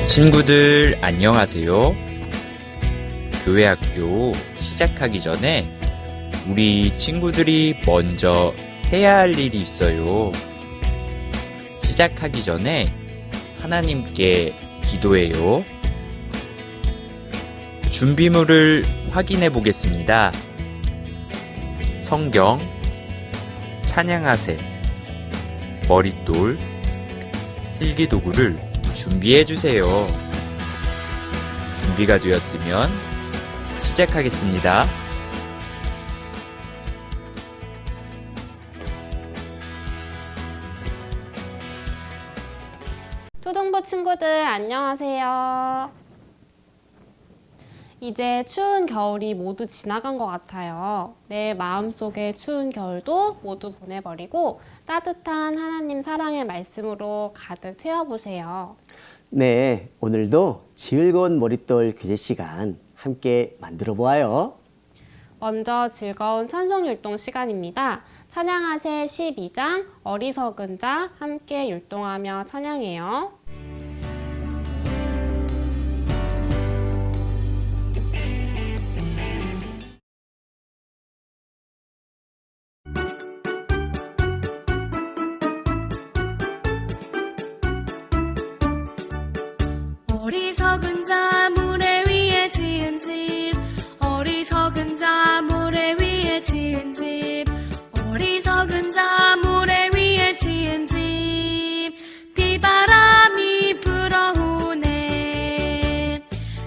친구들 안녕하세요. 교회 학교 시작하기 전에 우리 친구들이 먼저 해야 할 일이 있어요. 시작하기 전에 하나님께 기도해요. 준비물을 확인해 보겠습니다. 성경, 찬양하세, 머릿돌, 필기도구를 준비해 주세요. 준비가 되었으면 시작하겠습니다. 초등부 친구들 안녕하세요. 이제 추운 겨울이 모두 지나간 것 같아요. 내 마음속에 추운 겨울도 모두 보내버리고 따뜻한 하나님 사랑의 말씀으로 가득 채워보세요. 네, 오늘도 즐거운 머릿돌 교제 시간 함께 만들어 보아요. 먼저 즐거운 찬송 율동 시간입니다. 찬양하세 12장 어리석은 자 함께 율동하며 찬양해요. 어리석은 자 모래 위에 지은 집 어리석은 자 모래 위에 지은 집 어리석은 자 모래 위에 지은 집 비바람이 불어오네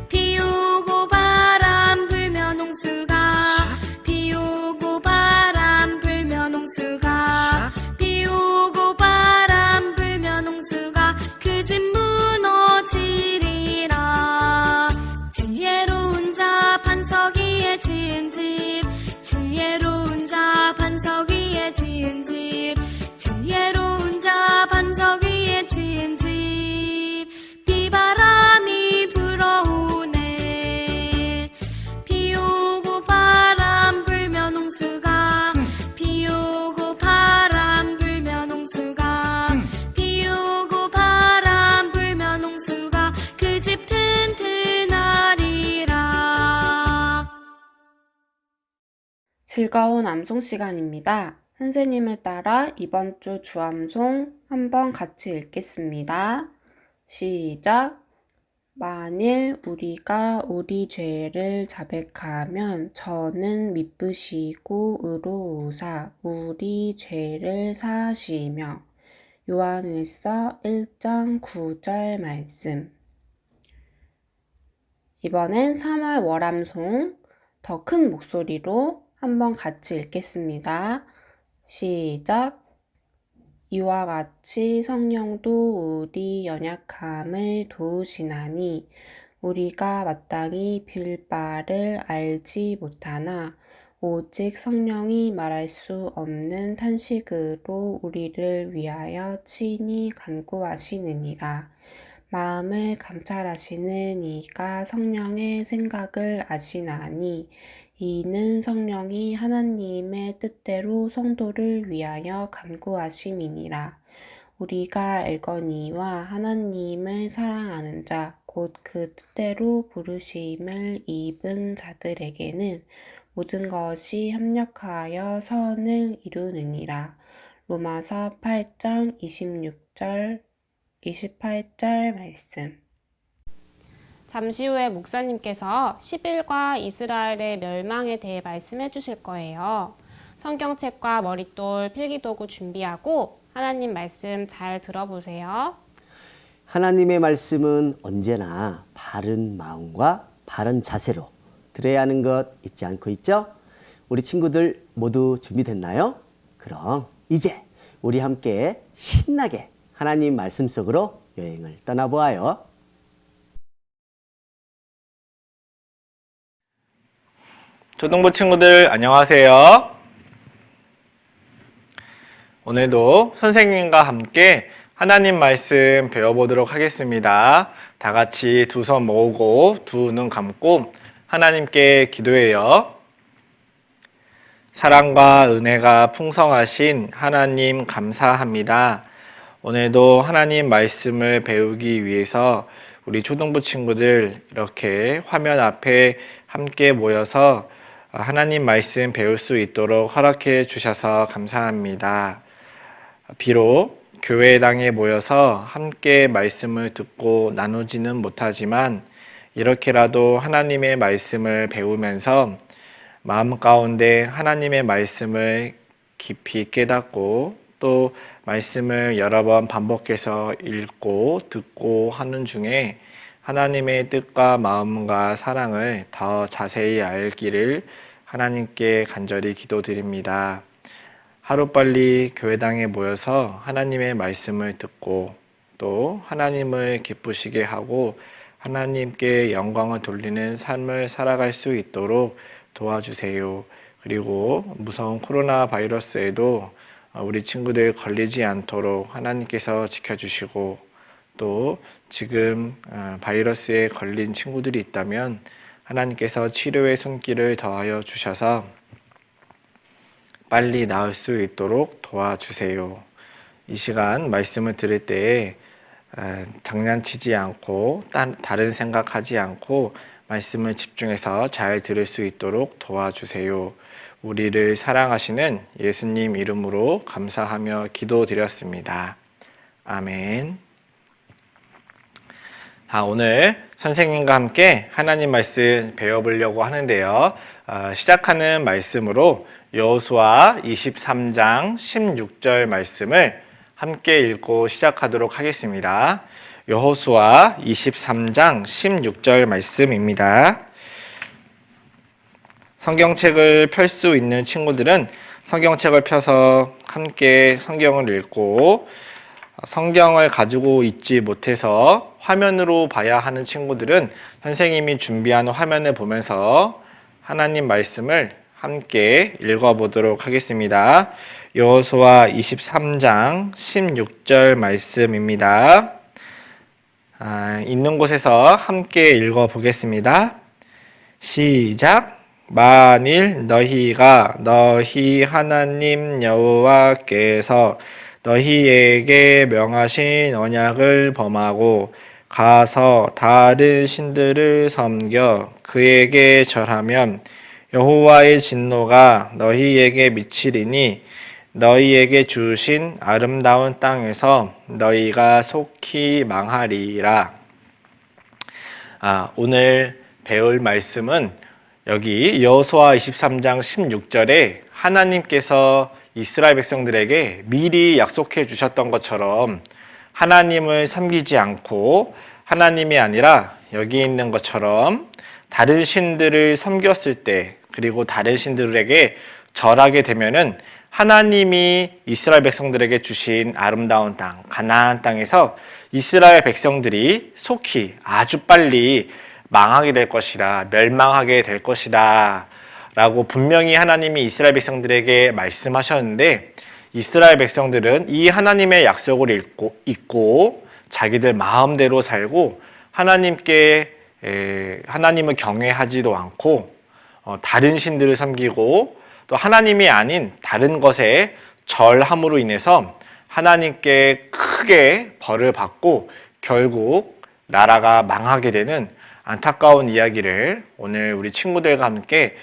비오고 바람 불면 홍수가 비오고 바람 불면 홍수가 비오고 바람 불면 홍수가 그 집 무너지리라 지혜로운 자 반석 위에 지은 집 지혜로운 자 반석 위에 지은 집 지혜로운 자 반석 위에 지은 집 비바람이 불어오네 비오고 바람 불면 홍수가 비오고 바람 불면 홍수가 비오고 바람 불면 홍수가 그 집 튼튼하리라. 즐거운 암송 시간입니다. 선생님을 따라 이번 주 주암송 한번 같이 읽겠습니다. 시작! 만일 우리가 우리 죄를 자백하면 저는 미쁘시고 의로우사 우리 죄를 사하시며. 요한일서 1장 9절 말씀. 이번엔 3월 월암송 더 큰 목소리로 한번 같이 읽겠습니다. 시작! 이와 같이 성령도 우리 연약함을 도우시나니 우리가 마땅히 빌 바를 알지 못하나 오직 성령이 말할 수 없는 탄식으로 우리를 위하여 친히 간구하시느니라. 마음을 감찰하시는 이가 성령의 생각을 아시나니 이는 성령이 하나님의 뜻대로 성도를 위하여 간구하심이니라. 우리가 알거니와 하나님을 사랑하는 자, 곧 그 뜻대로 부르심을 입은 자들에게는 모든 것이 협력하여 선을 이루느니라. 로마서 8장 28절 말씀. 잠시 후에 목사님께서 10일과 이스라엘의 멸망에 대해 말씀해 주실 거예요. 성경책과 머릿돌, 필기도구 준비하고 하나님 말씀 잘 들어보세요. 하나님의 말씀은 언제나 바른 마음과 바른 자세로 들어야 하는 것 잊지 않고 있죠? 우리 친구들 모두 준비됐나요? 그럼 이제 우리 함께 신나게 하나님 말씀 속으로 여행을 떠나보아요. 초등부 친구들 안녕하세요. 오늘도 선생님과 함께 하나님 말씀 배워보도록 하겠습니다. 다 같이 두 손 모으고 두 눈 감고 하나님께 기도해요. 사랑과 은혜가 풍성하신 하나님 감사합니다. 오늘도 하나님 말씀을 배우기 위해서 우리 초등부 친구들 이렇게 화면 앞에 함께 모여서 하나님 말씀 배울 수 있도록 허락해 주셔서 감사합니다. 비록 교회당에 모여서 함께 말씀을 듣고 나누지는 못하지만 이렇게라도 하나님의 말씀을 배우면서 마음 가운데 하나님의 말씀을 깊이 깨닫고 또 말씀을 여러 번 반복해서 읽고 듣고 하는 중에 하나님의 뜻과 마음과 사랑을 더 자세히 알기를 하나님께 간절히 기도드립니다. 하루빨리 교회당에 모여서 하나님의 말씀을 듣고 또 하나님을 기쁘시게 하고 하나님께 영광을 돌리는 삶을 살아갈 수 있도록 도와주세요. 그리고 무서운 코로나 바이러스에도 우리 친구들 걸리지 않도록 하나님께서 지켜주시고 또 지금 바이러스에 걸린 친구들이 있다면 하나님께서 치료의 손길을 더하여 주셔서 빨리 나을 수 있도록 도와주세요. 이 시간 말씀을 들을 때에 장난치지 않고 다른 생각하지 않고 말씀을 집중해서 잘 들을 수 있도록 도와주세요. 우리를 사랑하시는 예수님 이름으로 감사하며 기도드렸습니다. 아멘. 오늘 선생님과 함께 하나님 말씀 배워보려고 하는데요. 시작하는 말씀으로 여호수아 23장 16절 말씀을 함께 읽고 시작하도록 하겠습니다. 여호수아 23장 16절 말씀입니다. 성경책을 펼 수 있는 친구들은 성경책을 펴서 함께 성경을 읽고 성경을 가지고 있지 못해서 화면으로 봐야 하는 친구들은 선생님이 준비한 화면을 보면서 하나님 말씀을 함께 읽어보도록 하겠습니다. 여호수아 23장 16절 말씀입니다. 있는 곳에서 함께 읽어보겠습니다. 시작. 만일 너희가 너희 하나님 여호와께서 너희에게 명하신 언약을 범하고 가서 다른 신들을 섬겨 그에게 절하면 여호와의 진노가 너희에게 미치리니 너희에게 주신 아름다운 땅에서 너희가 속히 망하리라. 오늘 배울 말씀은 여기 여호수아 23장 16절에 하나님께서 이스라엘 백성들에게 미리 약속해 주셨던 것처럼 하나님을 섬기지 않고 하나님이 아니라 여기 있는 것처럼 다른 신들을 섬겼을 때 그리고 다른 신들에게 절하게 되면은 하나님이 이스라엘 백성들에게 주신 아름다운 땅, 가나안 땅에서 이스라엘 백성들이 속히 아주 빨리 망하게 될 것이다, 멸망하게 될 것이다 라고 분명히 하나님이 이스라엘 백성들에게 말씀하셨는데 이스라엘 백성들은 이 하나님의 약속을 잊고 자기들 마음대로 살고 하나님을 경외하지도 않고 다른 신들을 섬기고 또 하나님이 아닌 다른 것에 절함으로 인해서 하나님께 크게 벌을 받고 결국 나라가 망하게 되는 안타까운 이야기를 오늘 우리 친구들과 함께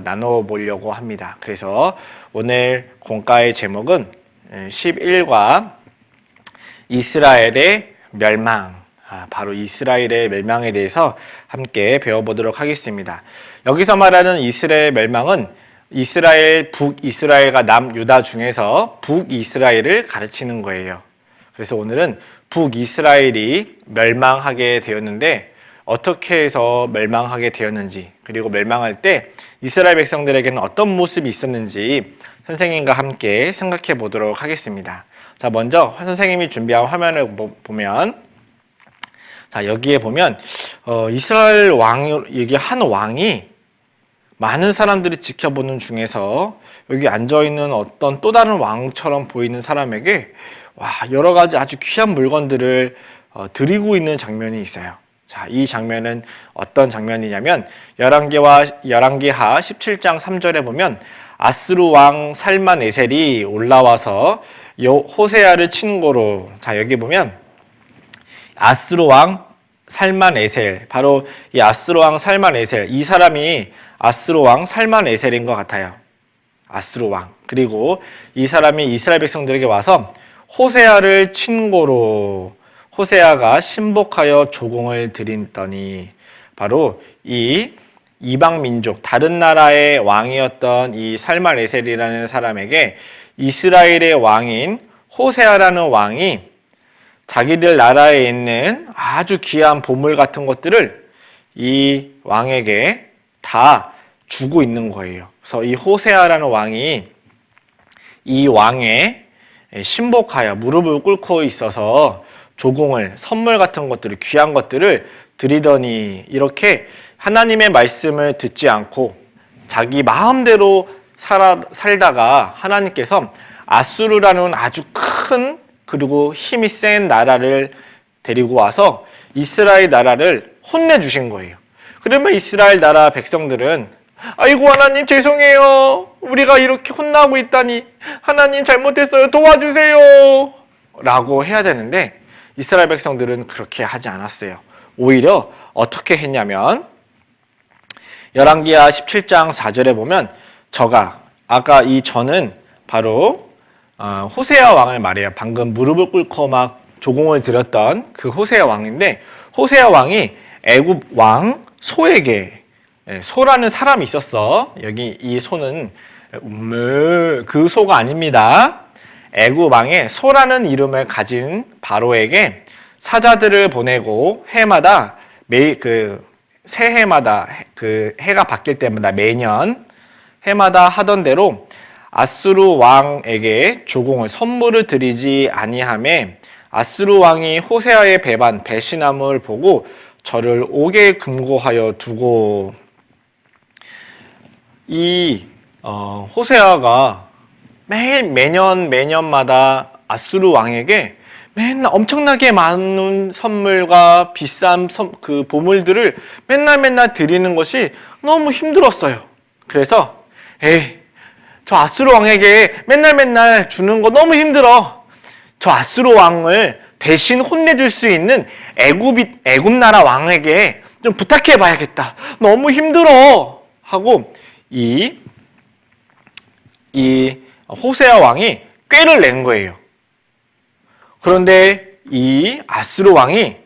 나눠보려고 합니다. 그래서 오늘 공과의 제목은 11과 이스라엘의 멸망, 바로 이스라엘의 멸망에 대해서 함께 배워보도록 하겠습니다. 여기서 말하는 이스라엘 멸망은 북이스라엘과 남유다 중에서 북이스라엘을 가르치는 거예요. 그래서 오늘은 북이스라엘이 멸망하게 되었는데 어떻게 해서 멸망하게 되었는지 그리고 멸망할 때 이스라엘 백성들에게는 어떤 모습이 있었는지 선생님과 함께 생각해 보도록 하겠습니다. 자, 먼저 선생님이 준비한 화면을 보면 여기에 보면 이스라엘 여기 한 왕이 많은 사람들이 지켜보는 중에서 여기 앉아있는 어떤 또 다른 왕처럼 보이는 사람에게 여러 가지 아주 귀한 물건들을 드리고 있는 장면이 있어요. 자, 이 장면은 어떤 장면이냐면 열왕기하 17장 3절에 보면 아스루 왕 살만에셀이 올라와서 호세아를 친 거로, 자 여기 보면 아스루 왕 살만에셀, 바로 이 아스로 왕 살만에셀, 이 사람이 아스로 왕 살만에셀인 것 같아요. 아스로 왕. 그리고 이 사람이 이스라엘 백성들에게 와서 호세아를 친고로, 호세아가 신복하여 조공을 드린더니, 바로 이 이방 민족, 다른 나라의 왕이었던 이 살만에셀이라는 사람에게 이스라엘의 왕인 호세아라는 왕이 자기들 나라에 있는 아주 귀한 보물 같은 것들을 이 왕에게 다 주고 있는 거예요. 그래서 이 호세아라는 왕이 이 왕의 신복하여 무릎을 꿇고 있어서 조공을, 선물 같은 것들을, 귀한 것들을 드리더니, 이렇게 하나님의 말씀을 듣지 않고 자기 마음대로 살다가 하나님께서 아수르라는 아주 큰, 그리고 힘이 센 나라를 데리고 와서 이스라엘 나라를 혼내주신 거예요. 그러면 이스라엘 나라 백성들은 아이고 하나님 죄송해요. 우리가 이렇게 혼나고 있다니. 하나님 잘못했어요. 도와주세요. 라고 해야 되는데 이스라엘 백성들은 그렇게 하지 않았어요. 오히려 어떻게 했냐면 열왕기하 17장 4절에 보면 저가, 아까 이 저는 바로 호세아 왕을 말해요. 방금 무릎을 꿇고 막 조공을 드렸던 그 호세아 왕인데, 호세아 왕이 애굽 왕 소에게, 소라는 사람이 있었어. 여기 이 소는 그 소가 아닙니다. 애굽 왕의 소라는 이름을 가진 바로에게 사자들을 보내고 해마다 새해마다 그 해가 바뀔 때마다 매년 해마다 하던 대로 아수르 왕에게 조공을, 선물을 드리지 아니하매 아수르 왕이 호세아의 배신함을 보고 저를 옥에 금고하여 두고, 이 호세아가 매년마다 아수르 왕에게 맨날 엄청나게 많은 선물과 비싼 그 보물들을 맨날 드리는 것이 너무 힘들었어요. 그래서 저 아수르 왕에게 맨날 주는 거 너무 힘들어. 저 아수르 왕을 대신 혼내줄 수 있는 애굽 나라 왕에게 좀 부탁해 봐야겠다. 너무 힘들어. 하고 이 호세아 왕이 꾀를 낸 거예요. 그런데 이 아수르 왕이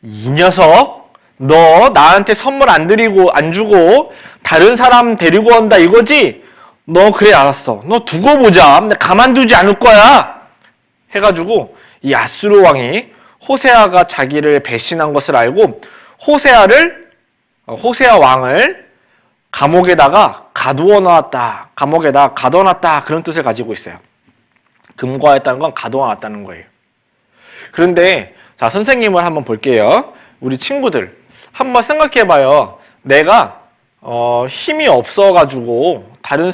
이 녀석, 너 나한테 선물 안 주고 다른 사람 데리고 온다 이거지? 너 그래 알았어. 너 두고 보자. 나 가만두지 않을 거야. 해가지고 이 아수르 왕이 호세아가 자기를 배신한 것을 알고 호세아 왕을 감옥에다가 가두어놨다. 감옥에다 가둬놨다. 그런 뜻을 가지고 있어요. 금고하였다는 건 가둬놨다는 거예요. 그런데 자, 선생님을 한번 볼게요. 우리 친구들 한번 생각해봐요. 내가 힘이 없어가지고 다른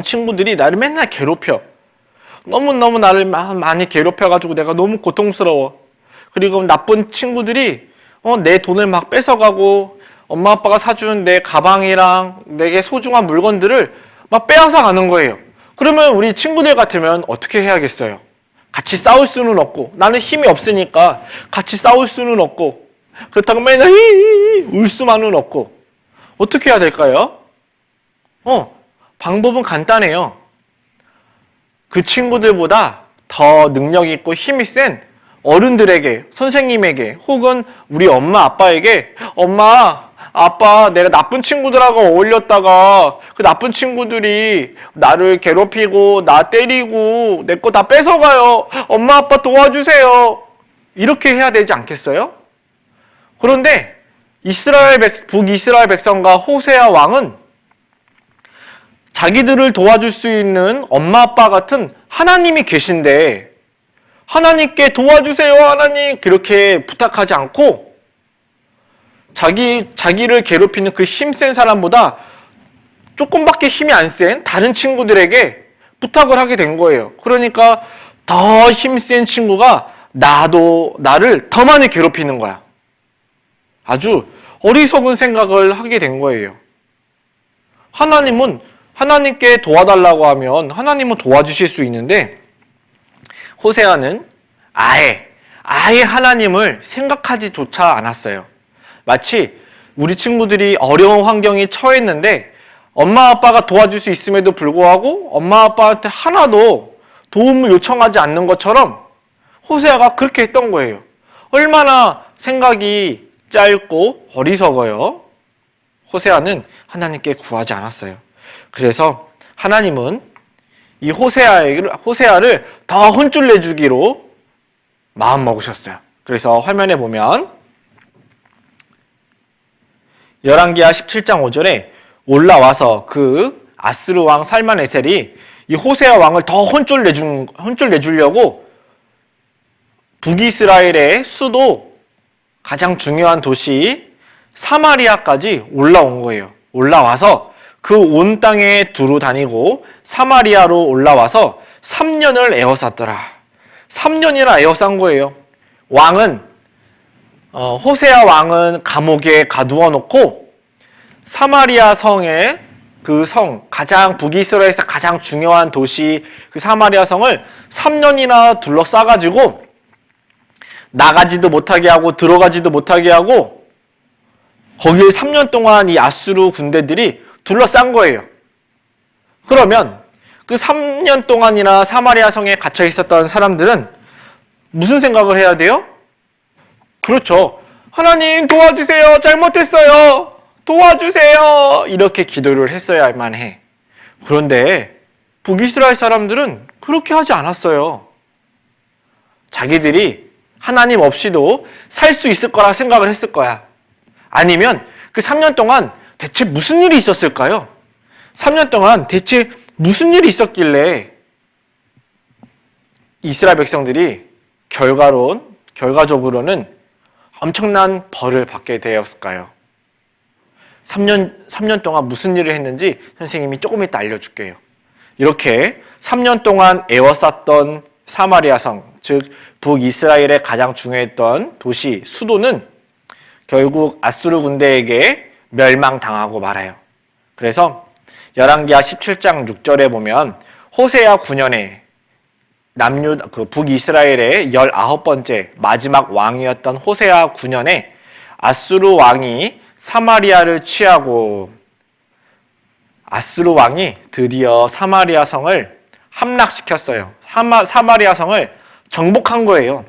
친구들이 나를 맨날 괴롭혀. 너무너무 나를 많이 괴롭혀가지고 내가 너무 고통스러워. 그리고 나쁜 친구들이 내 돈을 막 뺏어가고 엄마 아빠가 사준 내 가방이랑 내게 소중한 물건들을 막 빼앗아 가는 거예요. 그러면 우리 친구들 같으면 어떻게 해야겠어요? 같이 싸울 수는 없고, 나는 힘이 없으니까 같이 싸울 수는 없고, 그렇다고 맨날 울 수만은 없고, 어떻게 해야 될까요? 방법은 간단해요. 그 친구들보다 더 능력 있고 힘이 센 어른들에게, 선생님에게, 혹은 우리 엄마 아빠에게 엄마, 아빠, 내가 나쁜 친구들하고 어울렸다가 그 나쁜 친구들이 나를 괴롭히고 나 때리고 내 거 다 뺏어가요. 엄마 아빠 도와주세요. 이렇게 해야 되지 않겠어요? 그런데 북이스라엘 백성과 호세아 왕은 자기들을 도와줄 수 있는 엄마 아빠 같은 하나님이 계신데 하나님께 도와주세요 하나님 그렇게 부탁하지 않고 자기를 괴롭히는 그 힘센 사람보다 조금밖에 힘이 안 센 다른 친구들에게 부탁을 하게 된 거예요. 그러니까 더 힘센 친구가 나를 더 많이 괴롭히는 거야. 아주 어리석은 생각을 하게 된 거예요. 하나님께 도와달라고 하면 하나님은 도와주실 수 있는데 호세아는 아예 아예 하나님을 생각하지조차 않았어요. 마치 우리 친구들이 어려운 환경에 처했는데 엄마 아빠가 도와줄 수 있음에도 불구하고 엄마 아빠한테 하나도 도움을 요청하지 않는 것처럼 호세아가 그렇게 했던 거예요. 얼마나 생각이 짧고 어리석어요. 호세아는 하나님께 구하지 않았어요. 그래서 하나님은 이 호세아를 더 혼쭐 내주기로 마음 먹으셨어요. 그래서 화면에 보면 열왕기하 17장 5절에 올라와서 그 아스루 왕 살만에셀이 이 호세아 왕을 더 혼쭐 내주려고 북이스라엘의 수도 가장 중요한 도시 사마리아까지 올라온 거예요. 올라와서 그 온 땅에 두루 다니고 사마리아로 올라와서 3년을 에워쌌더라. 3년이나 에워싼 거예요. 호세아 왕은 감옥에 가두어 놓고 사마리아 성에 그 성, 가장 북이스라엘에서 가장 중요한 도시 그 사마리아 성을 3년이나 둘러싸가지고 나가지도 못하게 하고 들어가지도 못하게 하고 거기에 3년 동안 이 아수르 군대들이 둘러싼 거예요. 그러면 그 3년 동안이나 사마리아 성에 갇혀 있었던 사람들은 무슨 생각을 해야 돼요? 그렇죠. 하나님 도와주세요. 잘못했어요. 도와주세요. 이렇게 기도를 했어야만 해. 그런데 북이스라엘 사람들은 그렇게 하지 않았어요. 자기들이 하나님 없이도 살 수 있을 거라 생각을 했을 거야. 아니면 그 3년 동안 대체 무슨 일이 있었을까요? 3년 동안 대체 무슨 일이 있었길래 이스라엘 백성들이 결과적으로는 엄청난 벌을 받게 되었을까요? 3년 동안 무슨 일을 했는지 선생님이 조금 이따 알려줄게요. 이렇게 3년 동안 에워쌌던 사마리아 성, 즉 북이스라엘의 가장 중요했던 도시, 수도는 결국 아수르 군대에게 멸망당하고 말아요. 그래서 열왕기하 17장 6절에 보면 호세아 9년에 북이스라엘의 19번째 마지막 왕이었던 호세아 9년에 아수르 왕이 사마리아를 취하고 아수르 왕이 드디어 사마리아 성을 함락시켰어요. 사마리아 성을 정복한 거예요.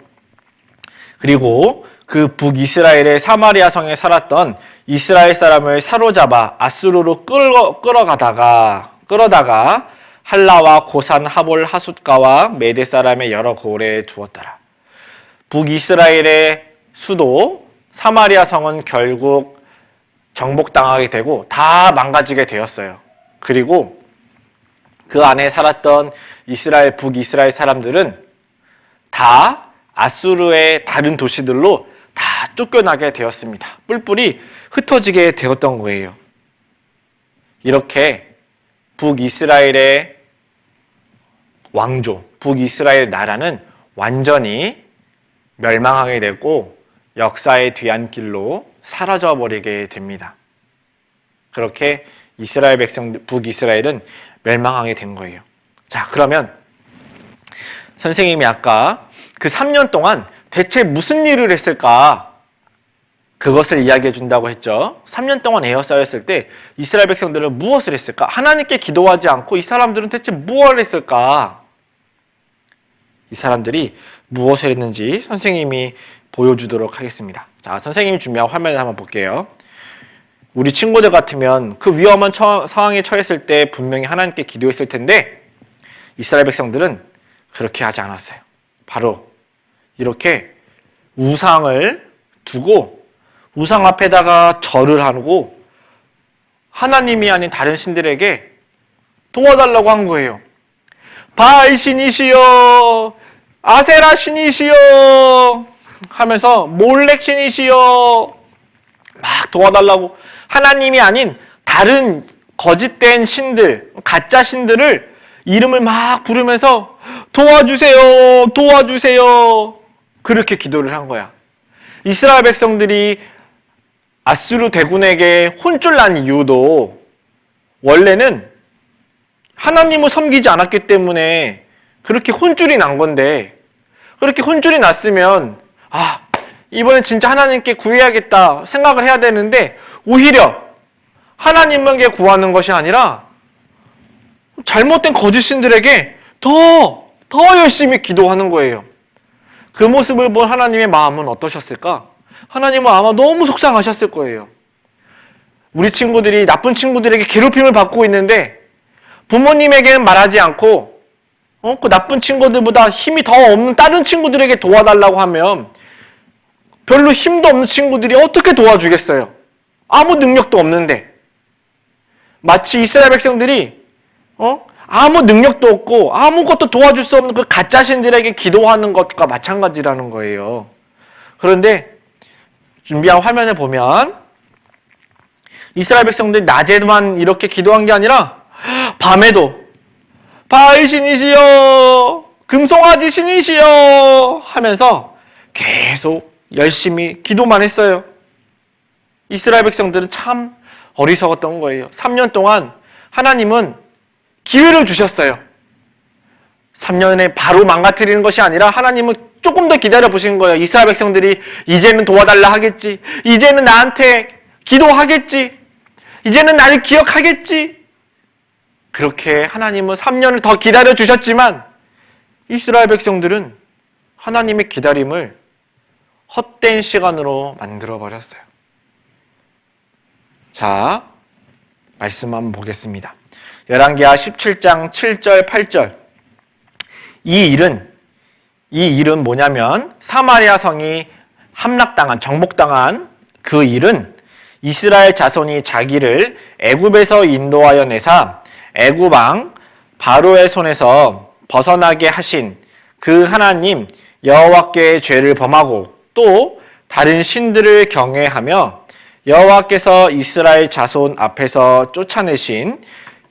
그리고 그 북이스라엘의 사마리아 성에 살았던 이스라엘 사람을 사로잡아 아수르로 끌어다가 할라와 고산 하볼 하숫가와 메대 사람의 여러 고을에 두었더라. 북이스라엘의 수도 사마리아 성은 결국 정복당하게 되고 다 망가지게 되었어요. 그리고 그 안에 살았던 북이스라엘 사람들은 다 아수르의 다른 도시들로 다 쫓겨나게 되었습니다. 뿔뿔이 흩어지게 되었던 거예요. 이렇게 북이스라엘의 왕조, 북이스라엘 나라는 완전히 멸망하게 되고 역사의 뒤안길로 사라져버리게 됩니다. 그렇게 북이스라엘은 멸망하게 된 거예요. 자, 그러면 선생님이 아까 그 3년 동안 대체 무슨 일을 했을까? 그것을 이야기해 준다고 했죠. 3년 동안 에워싸였을 때 이스라엘 백성들은 무엇을 했을까? 하나님께 기도하지 않고 이 사람들은 대체 무엇을 했을까? 이 사람들이 무엇을 했는지 선생님이 보여주도록 하겠습니다. 자, 선생님이 준비한 화면을 한번 볼게요. 우리 친구들 같으면 그 위험한 상황에 처했을 때 분명히 하나님께 기도했을 텐데 이스라엘 백성들은 그렇게 하지 않았어요. 바로 이렇게 우상을 두고 우상 앞에다가 절을 하고 하나님이 아닌 다른 신들에게 도와달라고 한 거예요. 바알 신이시여, 아세라 신이시여 하면서 몰렉 신이시여 막 도와달라고, 하나님이 아닌 다른 거짓된 신들, 가짜 신들을 이름을 막 부르면서 도와주세요, 도와주세요 그렇게 기도를 한 거야. 이스라엘 백성들이 아수르 대군에게 혼쭐 난 이유도 원래는 하나님을 섬기지 않았기 때문에 그렇게 혼쭐이 난 건데, 그렇게 혼쭐이 났으면 이번엔 진짜 하나님께 구해야겠다 생각을 해야 되는데 오히려 하나님에게 구하는 것이 아니라 잘못된 거짓 신들에게 더 열심히 기도하는 거예요. 그 모습을 본 하나님의 마음은 어떠셨을까? 하나님은 아마 너무 속상하셨을 거예요. 우리 친구들이 나쁜 친구들에게 괴롭힘을 받고 있는데 부모님에게는 말하지 않고 그 나쁜 친구들보다 힘이 더 없는 다른 친구들에게 도와달라고 하면 별로 힘도 없는 친구들이 어떻게 도와주겠어요? 아무 능력도 없는데. 마치 이스라엘 백성들이 아무 능력도 없고 아무것도 도와줄 수 없는 그 가짜 신들에게 기도하는 것과 마찬가지라는 거예요. 그런데 준비한 화면을 보면 이스라엘 백성들이 낮에만 이렇게 기도한 게 아니라 밤에도 바알 신이시여, 금송아지 신이시여 하면서 계속 열심히 기도만 했어요. 이스라엘 백성들은 참 어리석었던 거예요. 3년 동안 하나님은 기회를 주셨어요. 3년에 바로 망가뜨리는 것이 아니라 하나님은 조금 더 기다려 보신 거예요. 이스라엘 백성들이 이제는 도와달라 하겠지. 이제는 나한테 기도하겠지. 이제는 나를 기억하겠지. 그렇게 하나님은 3년을 더 기다려 주셨지만 이스라엘 백성들은 하나님의 기다림을 헛된 시간으로 만들어 버렸어요. 자, 말씀 한번 보겠습니다. 열왕기하 17장 7절 8절. 이 일은 뭐냐면 사마리아 성이 함락당한, 정복당한 그 일은 이스라엘 자손이 자기를 애굽에서 인도하여 내사 애굽 왕 바로의 손에서 벗어나게 하신 그 하나님 여호와께의 죄를 범하고 또 다른 신들을 경외하며 여호와께서 이스라엘 자손 앞에서 쫓아내신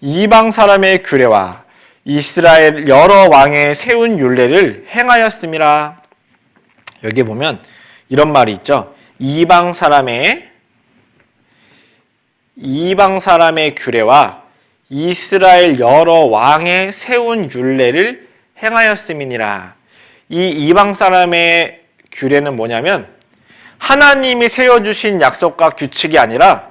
이방 사람의 규례와 이스라엘 여러 왕의 세운 율례를 행하였음이라. 여기 보면 이런 말이 있죠. 이방 사람의 규례와 이스라엘 여러 왕의 세운 율례를 행하였음이니라. 이 이방 사람의 규례는 뭐냐면 하나님이 세워주신 약속과 규칙이 아니라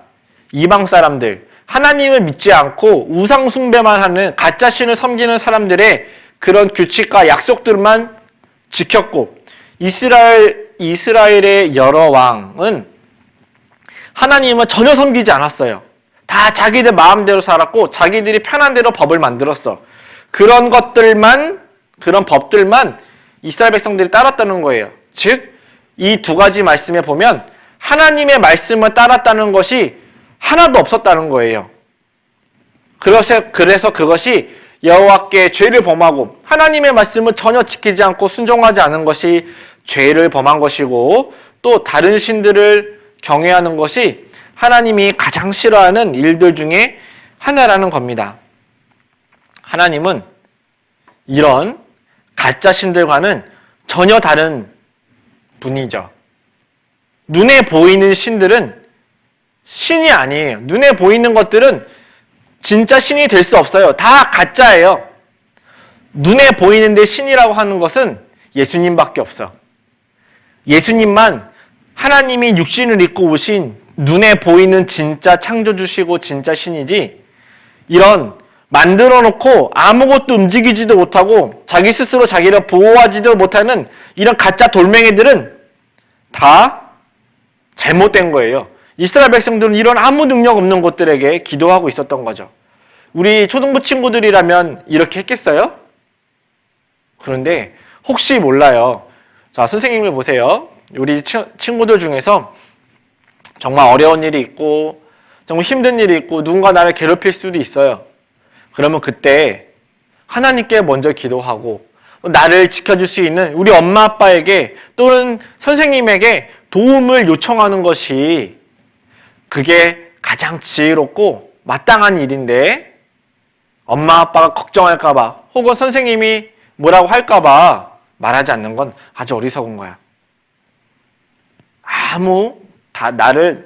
이방 사람들, 하나님을 믿지 않고 우상 숭배만 하는 가짜 신을 섬기는 사람들의 그런 규칙과 약속들만 지켰고, 이스라엘의 여러 왕은 하나님을 전혀 섬기지 않았어요. 다 자기들 마음대로 살았고 자기들이 편한 대로 법을 만들었어. 그런 법들만 이스라엘 백성들이 따랐다는 거예요. 즉, 이 두 가지 말씀에 보면 하나님의 말씀을 따랐다는 것이 하나도 없었다는 거예요. 그래서 그것이 여호와께 죄를 범하고 하나님의 말씀을 전혀 지키지 않고 순종하지 않은 것이 죄를 범한 것이고, 또 다른 신들을 경외하는 것이 하나님이 가장 싫어하는 일들 중에 하나라는 겁니다. 하나님은 이런 가짜 신들과는 전혀 다른 분이죠. 눈에 보이는 신들은 신이 아니에요. 눈에 보이는 것들은 진짜 신이 될 수 없어요. 다 가짜예요. 눈에 보이는데 신이라고 하는 것은 예수님밖에 없어. 예수님만 하나님이 육신을 입고 오신 눈에 보이는 진짜 창조주시고 진짜 신이지, 이런 만들어 놓고 아무것도 움직이지도 못하고 자기 스스로 자기를 보호하지도 못하는 이런 가짜 돌멩이들은 다 잘못된 거예요. 이스라엘 백성들은 이런 아무 능력 없는 것들에게 기도하고 있었던 거죠. 우리 초등부 친구들이라면 이렇게 했겠어요? 그런데 혹시 몰라요. 자, 선생님을 보세요. 우리 친구들 중에서 정말 어려운 일이 있고 정말 힘든 일이 있고 누군가 나를 괴롭힐 수도 있어요. 그러면 그때 하나님께 먼저 기도하고 나를 지켜줄 수 있는 우리 엄마 아빠에게 또는 선생님에게 도움을 요청하는 것이, 그게 가장 지혜롭고 마땅한 일인데, 엄마 아빠가 걱정할까 봐 혹은 선생님이 뭐라고 할까 봐 말하지 않는 건 아주 어리석은 거야.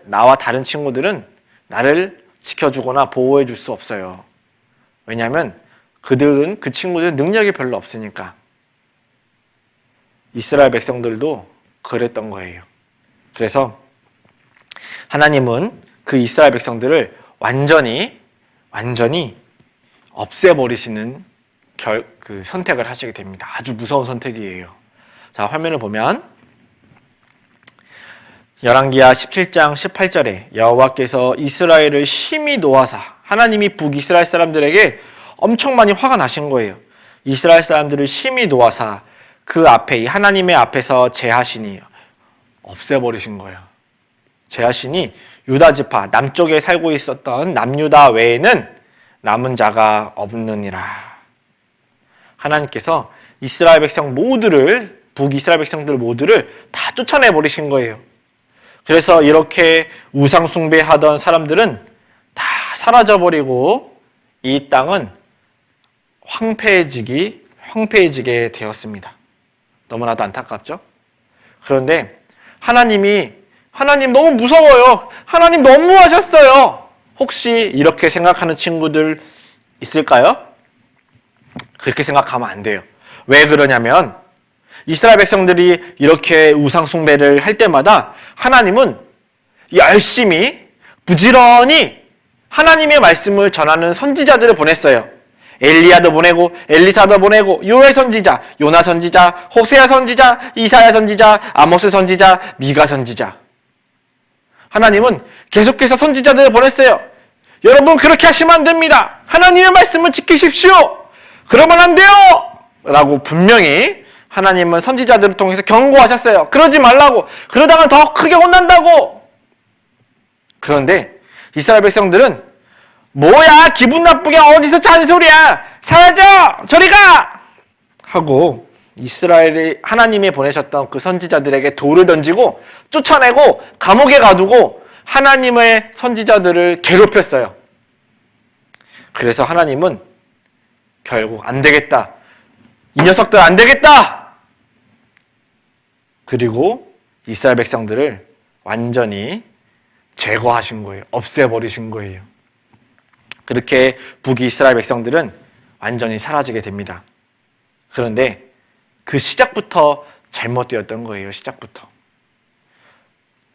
나와 다른 친구들은 나를 지켜주거나 보호해 줄 수 없어요. 왜냐하면 그 친구들은 능력이 별로 없으니까. 이스라엘 백성들도 그랬던 거예요. 그래서 하나님은 그 이스라엘 백성들을 완전히 없애버리시는 그 선택을 하시게 됩니다. 아주 무서운 선택이에요. 자, 화면을 보면 열왕기하 17장 18절에 여호와께서 이스라엘을 심히 노하사, 하나님이 북이스라엘 사람들에게 엄청 많이 화가 나신 거예요. 이스라엘 사람들을 심히 노하사 그 앞에, 이 하나님의 앞에서 제하시니 없애버리신 거예요. 제하시니 유다 지파, 남쪽에 살고 있었던 남유다 외에는 남은 자가 없느니라. 하나님께서 이스라엘 백성 모두를, 북이스라엘 백성들 모두를 다 쫓아내버리신 거예요. 그래서 이렇게 우상 숭배하던 사람들은 다 사라져버리고 이 땅은 황폐해지게 되었습니다. 너무나도 안타깝죠? 그런데 하나님 너무 무서워요. 하나님 너무하셨어요. 혹시 이렇게 생각하는 친구들 있을까요? 그렇게 생각하면 안 돼요. 왜 그러냐면 이스라엘 백성들이 이렇게 우상 숭배를 할 때마다 하나님은 열심히 부지런히 하나님의 말씀을 전하는 선지자들을 보냈어요. 엘리야도 보내고 엘리사도 보내고 요엘 선지자, 요나 선지자, 호세아 선지자, 이사야 선지자, 아모스 선지자, 미가 선지자. 하나님은 계속해서 선지자들을 보냈어요. 여러분 그렇게 하시면 안 됩니다. 하나님의 말씀을 지키십시오. 그러면 안 돼요. 라고 분명히 하나님은 선지자들을 통해서 경고하셨어요. 그러지 말라고. 그러다가 더 크게 혼난다고. 그런데 이스라엘 백성들은 뭐야, 기분 나쁘게 어디서 잔소리야, 사라져, 저리 가 하고 이스라엘이 하나님이 보내셨던 그 선지자들에게 돌을 던지고 쫓아내고 감옥에 가두고 하나님의 선지자들을 괴롭혔어요. 그래서 하나님은 결국 안 되겠다, 이 녀석들 안 되겠다, 그리고 이스라엘 백성들을 완전히 제거하신 거예요. 없애버리신 거예요. 그렇게 북이스라엘 백성들은 완전히 사라지게 됩니다. 그런데 그 시작부터 잘못되었던 거예요. 시작부터.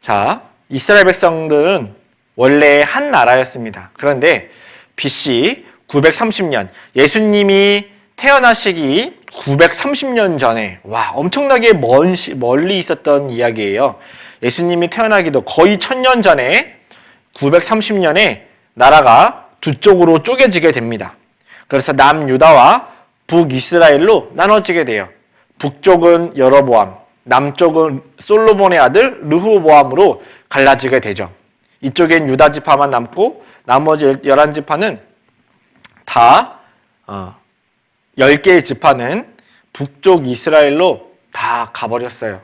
자, 이스라엘 백성들은 원래 한 나라였습니다. 그런데 BC 930년, 예수님이 태어나시기 930년 전에, 와, 엄청나게 멀리 있었던 이야기예요. 예수님이 태어나기도 거의 1000년 전에 930년에 나라가 두 쪽으로 쪼개지게 됩니다. 그래서 남유다와 북이스라엘로 나눠지게 돼요. 북쪽은 여로보암, 남쪽은 솔로몬의 아들 르호보암으로 갈라지게 되죠. 이쪽엔 유다 지파만 남고 나머지 11지파는 다 10개의 지파는 북쪽 이스라엘로 다 가버렸어요.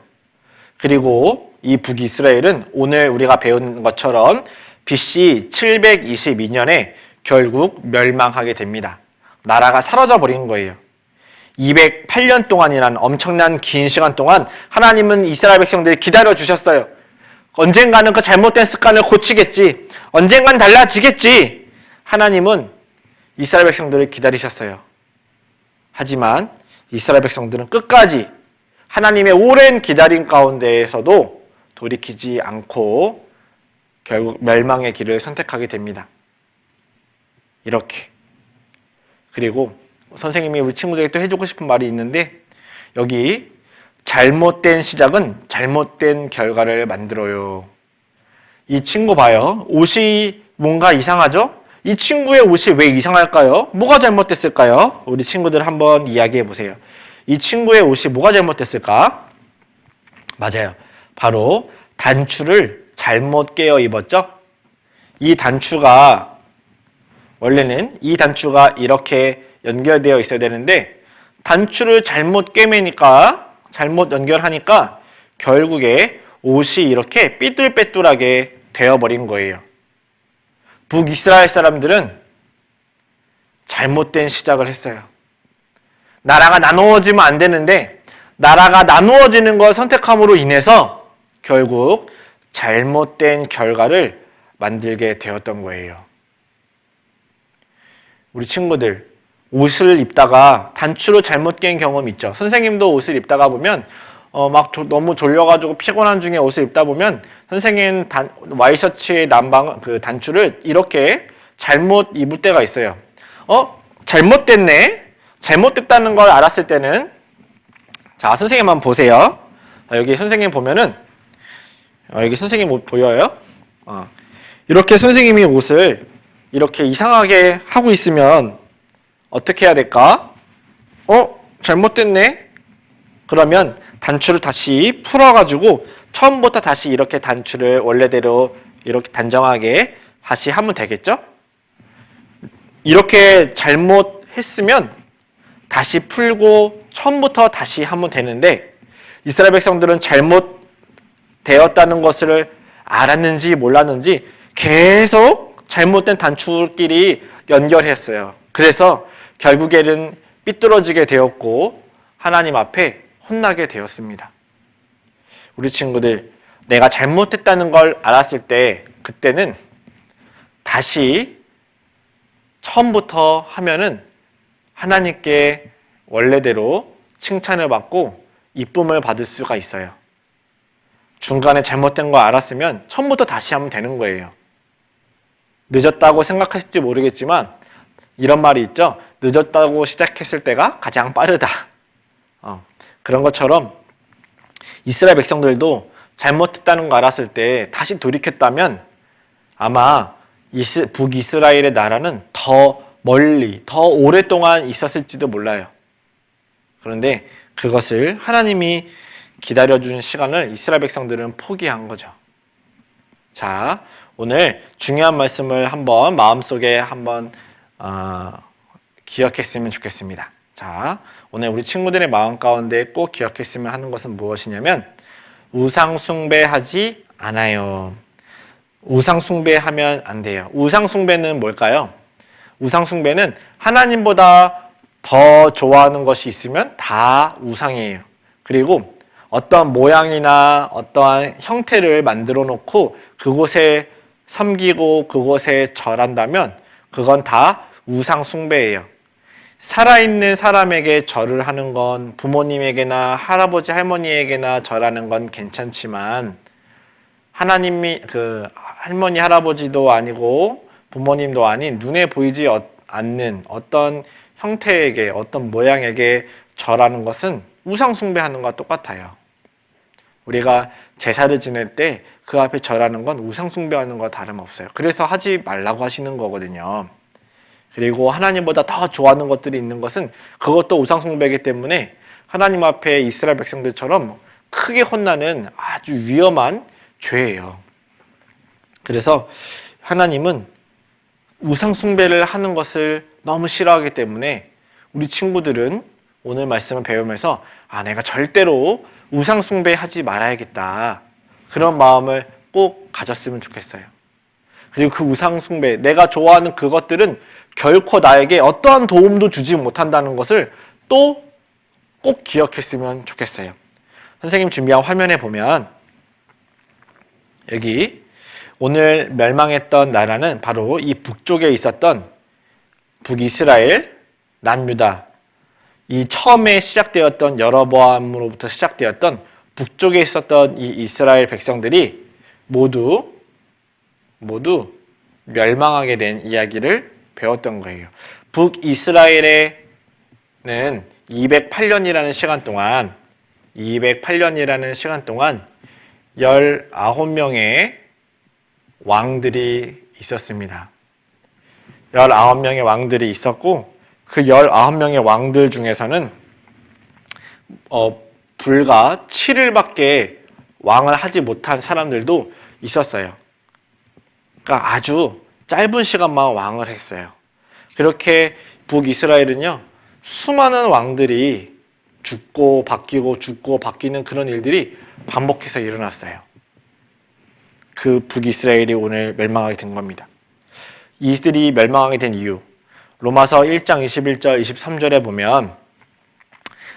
그리고 이 북이스라엘은 오늘 우리가 배운 것처럼 BC 722년에 결국 멸망하게 됩니다. 나라가 사라져 버린 거예요. 208년 동안이라는 엄청난 긴 시간 동안 하나님은 이스라엘 백성들을 기다려 주셨어요. 언젠가는 그 잘못된 습관을 고치겠지. 언젠간 달라지겠지. 하나님은 이스라엘 백성들을 기다리셨어요. 하지만 이스라엘 백성들은 끝까지 하나님의 오랜 기다림 가운데에서도 돌이키지 않고 결국 멸망의 길을 선택하게 됩니다. 이렇게. 그리고 선생님이 우리 친구들에게 또 해주고 싶은 말이 있는데, 여기 잘못된 시작은 잘못된 결과를 만들어요. 이 친구 봐요. 옷이 뭔가 이상하죠? 이 친구의 옷이 왜 이상할까요? 뭐가 잘못됐을까요? 우리 친구들 한번 이야기해 보세요. 이 친구의 옷이 뭐가 잘못됐을까? 맞아요. 바로 단추를 잘못 깨어 입었죠? 이 단추가, 원래는 이 단추가 이렇게 연결되어 있어야 되는데 단추를 잘못 꿰매니까, 잘못 연결하니까 결국에 옷이 이렇게 삐뚤빼뚤하게 되어버린 거예요. 북이스라엘 사람들은 잘못된 시작을 했어요. 나라가 나누어지면 안 되는데 나라가 나누어지는 걸 선택함으로 인해서 결국 잘못된 결과를 만들게 되었던 거예요. 우리 친구들, 옷을 입다가 단추로 잘못 깬 경험 있죠? 선생님도 옷을 입다가 보면 너무 졸려가지고 피곤한 중에 옷을 입다 보면 선생님 와이셔츠의 단추를 이렇게 잘못 입을 때가 있어요. 잘못됐네. 잘못됐다는 걸 알았을 때는 자, 선생님 한번 보세요. 여기 선생님 보면은 여기 선생님 옷 보여요? 이렇게 선생님이 옷을 이렇게 이상하게 하고 있으면 어떻게 해야 될까? 잘못됐네? 그러면 단추를 다시 풀어가지고 처음부터 다시 이렇게 단추를 원래대로 이렇게 단정하게 다시 하면 되겠죠? 이렇게 잘못했으면 다시 풀고 처음부터 다시 하면 되는데 이스라엘 백성들은 잘못되었다는 것을 알았는지 몰랐는지 계속 잘못된 단추끼리 연결했어요. 그래서 결국에는 삐뚤어지게 되었고 하나님 앞에 혼나게 되었습니다. 우리 친구들, 내가 잘못했다는 걸 알았을 때 그때는 다시 처음부터 하면은 하나님께 원래대로 칭찬을 받고 이쁨을 받을 수가 있어요. 중간에 잘못된 거 알았으면 처음부터 다시 하면 되는 거예요. 늦었다고 생각하실지 모르겠지만 이런 말이 있죠. 늦었다고 시작했을 때가 가장 빠르다. 그런 것처럼 이스라엘 백성들도 잘못했다는 거 알았을 때 다시 돌이켰다면 아마 북이스라엘의 나라는 더 멀리, 더 오랫동안 있었을지도 몰라요. 그런데 그것을 하나님이 기다려주는 시간을 이스라엘 백성들은 포기한 거죠. 자, 오늘 중요한 말씀을 한번 마음속에 한번 기억했으면 좋겠습니다. 자, 오늘 우리 친구들의 마음 가운데 꼭 기억했으면 하는 것은 무엇이냐면 우상 숭배하지 않아요. 우상 숭배하면 안 돼요. 우상 숭배는 뭘까요? 우상 숭배는 하나님보다 더 좋아하는 것이 있으면 다 우상이에요. 그리고 어떤 모양이나 어떠한 형태를 만들어 놓고 그곳에 섬기고 그곳에 절한다면 그건 다 우상 숭배예요. 살아있는 사람에게 절을 하는 건 부모님에게나 할아버지 할머니에게나 절하는 건 괜찮지만 하나님이 할머니 할아버지도 아니고 부모님도 아닌 눈에 보이지 않는 어떤 형태에게 어떤 모양에게 절하는 것은 우상 숭배하는 것과 똑같아요. 우리가 제사를 지낼 때 그 앞에 절하는 건 우상 숭배하는 것과 다름없어요. 그래서 하지 말라고 하시는 거거든요. 그리고 하나님보다 더 좋아하는 것들이 있는 것은 그것도 우상 숭배이기 때문에 하나님 앞에 이스라엘 백성들처럼 크게 혼나는 아주 위험한 죄예요. 그래서 하나님은 우상 숭배를 하는 것을 너무 싫어하기 때문에 우리 친구들은 오늘 말씀을 배우면서 내가 절대로 우상 숭배하지 말아야겠다. 그런 마음을 꼭 가졌으면 좋겠어요. 그리고 그 우상 숭배, 내가 좋아하는 그것들은 결코 나에게 어떠한 도움도 주지 못한다는 것을 또 꼭 기억했으면 좋겠어요. 선생님 준비한 화면에 보면 여기 오늘 멸망했던 나라는 바로 이 북쪽에 있었던 북이스라엘, 남유다, 이 처음에 시작되었던 여로보암으로부터 시작되었던 북쪽에 있었던 이 이스라엘 백성들이 모두 멸망하게 된 이야기를 배웠던 거예요. 북이스라엘에는 208년이라는 시간 동안 19명의 왕들이 있었습니다. 19명의 왕들이 있었고 그 19명의 왕들 중에서는 불과 7일밖에 왕을 하지 못한 사람들도 있었어요. 그러니까 아주 짧은 시간만 왕을 했어요. 그렇게 북이스라엘은요, 수많은 왕들이 죽고 바뀌는 그런 일들이 반복해서 일어났어요. 그 북이스라엘이 오늘 멸망하게 된 겁니다. 이들이 멸망하게 된 이유, 로마서 1장 21절 23절에 보면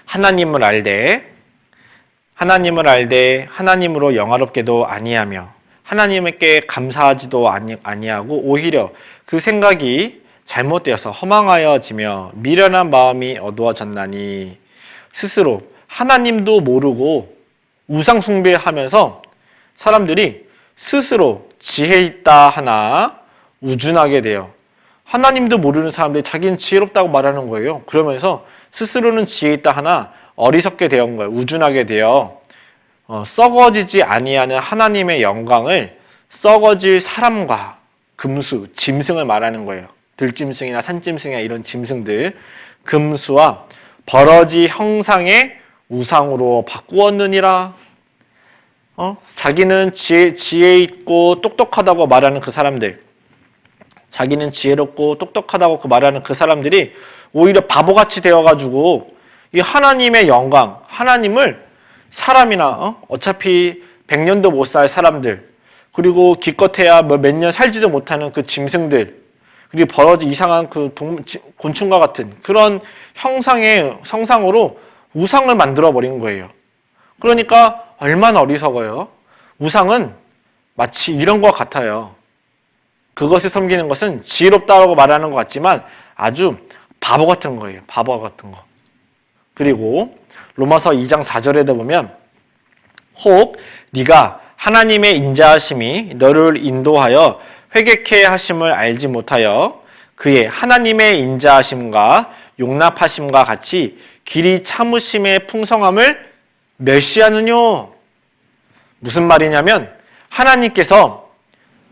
하나님을 알되 하나님으로 영화롭게도 아니하며 하나님께 감사하지도 아니하고 오히려 그 생각이 잘못되어서 허망하여지며 미련한 마음이 어두워졌나니 스스로 하나님도 모르고 우상 숭배하면서 사람들이 스스로 지혜 있다 하나 우준하게 돼요. 하나님도 모르는 사람들이 자기는 지혜롭다고 말하는 거예요. 그러면서 스스로는 지혜 있다 하나 어리석게 되는 거예요. 우준하게 되어 썩어지지 아니하는 하나님의 영광을 썩어질 사람과 금수, 짐승을 말하는 거예요. 들짐승이나 산짐승이나 이런 짐승들, 금수와 버러지 형상의 우상으로 바꾸었느니라. 자기는 지혜 있고 똑똑하다고 말하는 그 사람들, 자기는 지혜롭고 똑똑하다고 말하는 그 사람들이 오히려 바보같이 되어가지고 이 하나님의 영광, 하나님을 사람이나 어차피 100년도 못 살 사람들, 그리고 기껏해야 몇 년 살지도 못하는 그 짐승들, 그리고 버러지 이상한 그 곤충과 같은 그런 형상의 성상으로 우상을 만들어 버린 거예요. 그러니까 얼마나 어리석어요. 우상은 마치 이런 것 같아요. 그것을 섬기는 것은 지혜롭다고 말하는 것 같지만 아주 바보 같은 거예요. 바보 같은 거. 그리고 로마서 2장 4절에도 보면 혹 네가 하나님의 인자하심이 너를 인도하여 회개케 하심을 알지 못하여 그의 하나님의 인자하심과 용납하심과 같이 길이 참으심의 풍성함을 멸시하느뇨. 무슨 말이냐면 하나님께서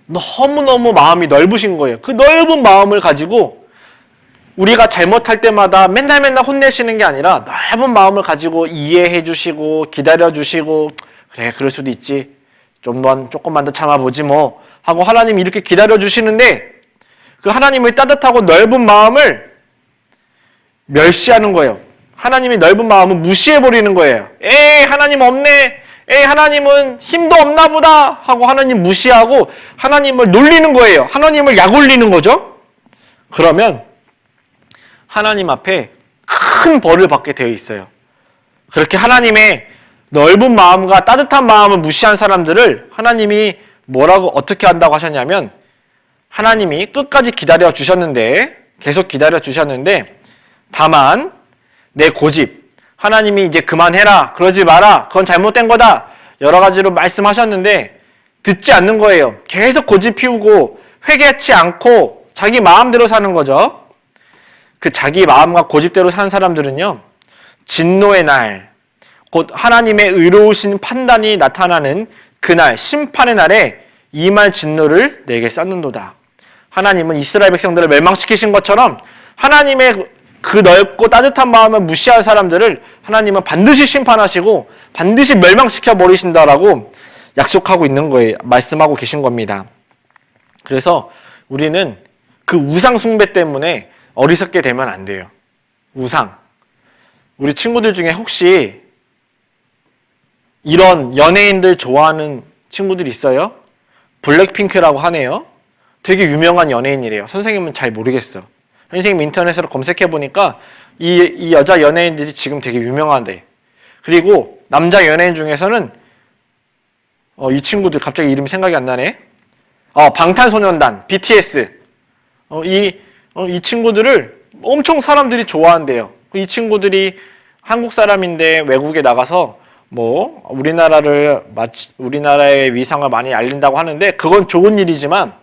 너무너무 마음이 넓으신 거예요. 그 넓은 마음을 가지고 우리가 잘못할 때마다 맨날 혼내시는 게 아니라 넓은 마음을 가지고 이해해 주시고 기다려 주시고 그래 그럴 수도 있지. 조금만 더 참아보지 뭐 하고 하나님이 이렇게 기다려 주시는데 그 하나님의 따뜻하고 넓은 마음을 멸시하는 거예요. 하나님의 넓은 마음을 무시해 버리는 거예요. 에이 하나님 없네. 에이 하나님은 힘도 없나 보다 하고 하나님 무시하고 하나님을 놀리는 거예요. 하나님을 약올리는 거죠. 그러면 하나님 앞에 큰 벌을 받게 되어 있어요. 그렇게 하나님의 넓은 마음과 따뜻한 마음을 무시한 사람들을 하나님이 어떻게 한다고 하셨냐면 하나님이 끝까지 기다려 주셨는데 계속 기다려 주셨는데 다만 내 고집 하나님이 이제 그만해라 그러지 마라 그건 잘못된 거다 여러 가지로 말씀하셨는데 듣지 않는 거예요. 계속 고집 피우고 회개치 않고 자기 마음대로 사는 거죠. 그 자기 마음과 고집대로 사는 사람들은요 진노의 날 곧 하나님의 의로우신 판단이 나타나는 그날 심판의 날에 임할 진노를 내게 쌓는도다. 하나님은 이스라엘 백성들을 멸망시키신 것처럼 하나님의 그 넓고 따뜻한 마음을 무시한 사람들을 하나님은 반드시 심판하시고 반드시 멸망시켜 버리신다라고 약속하고 있는 거예요. 말씀하고 계신 겁니다. 그래서 우리는 그 우상 숭배 때문에 어리석게 되면 안 돼요. 우상. 우리 친구들 중에 혹시 이런 연예인들 좋아하는 친구들 있어요? 블랙핑크라고 하네요. 되게 유명한 연예인이래요. 선생님은 잘 모르겠어. 선생님 인터넷으로 검색해 보니까 이 여자 연예인들이 지금 되게 유명한데 그리고 남자 연예인 중에서는 이 친구들 갑자기 이름이 생각이 안 나네. 방탄소년단 BTS 이 친구들을 엄청 사람들이 좋아한대요. 이 친구들이 한국 사람인데 외국에 나가서 우리나라의 위상을 많이 알린다고 하는데 그건 좋은 일이지만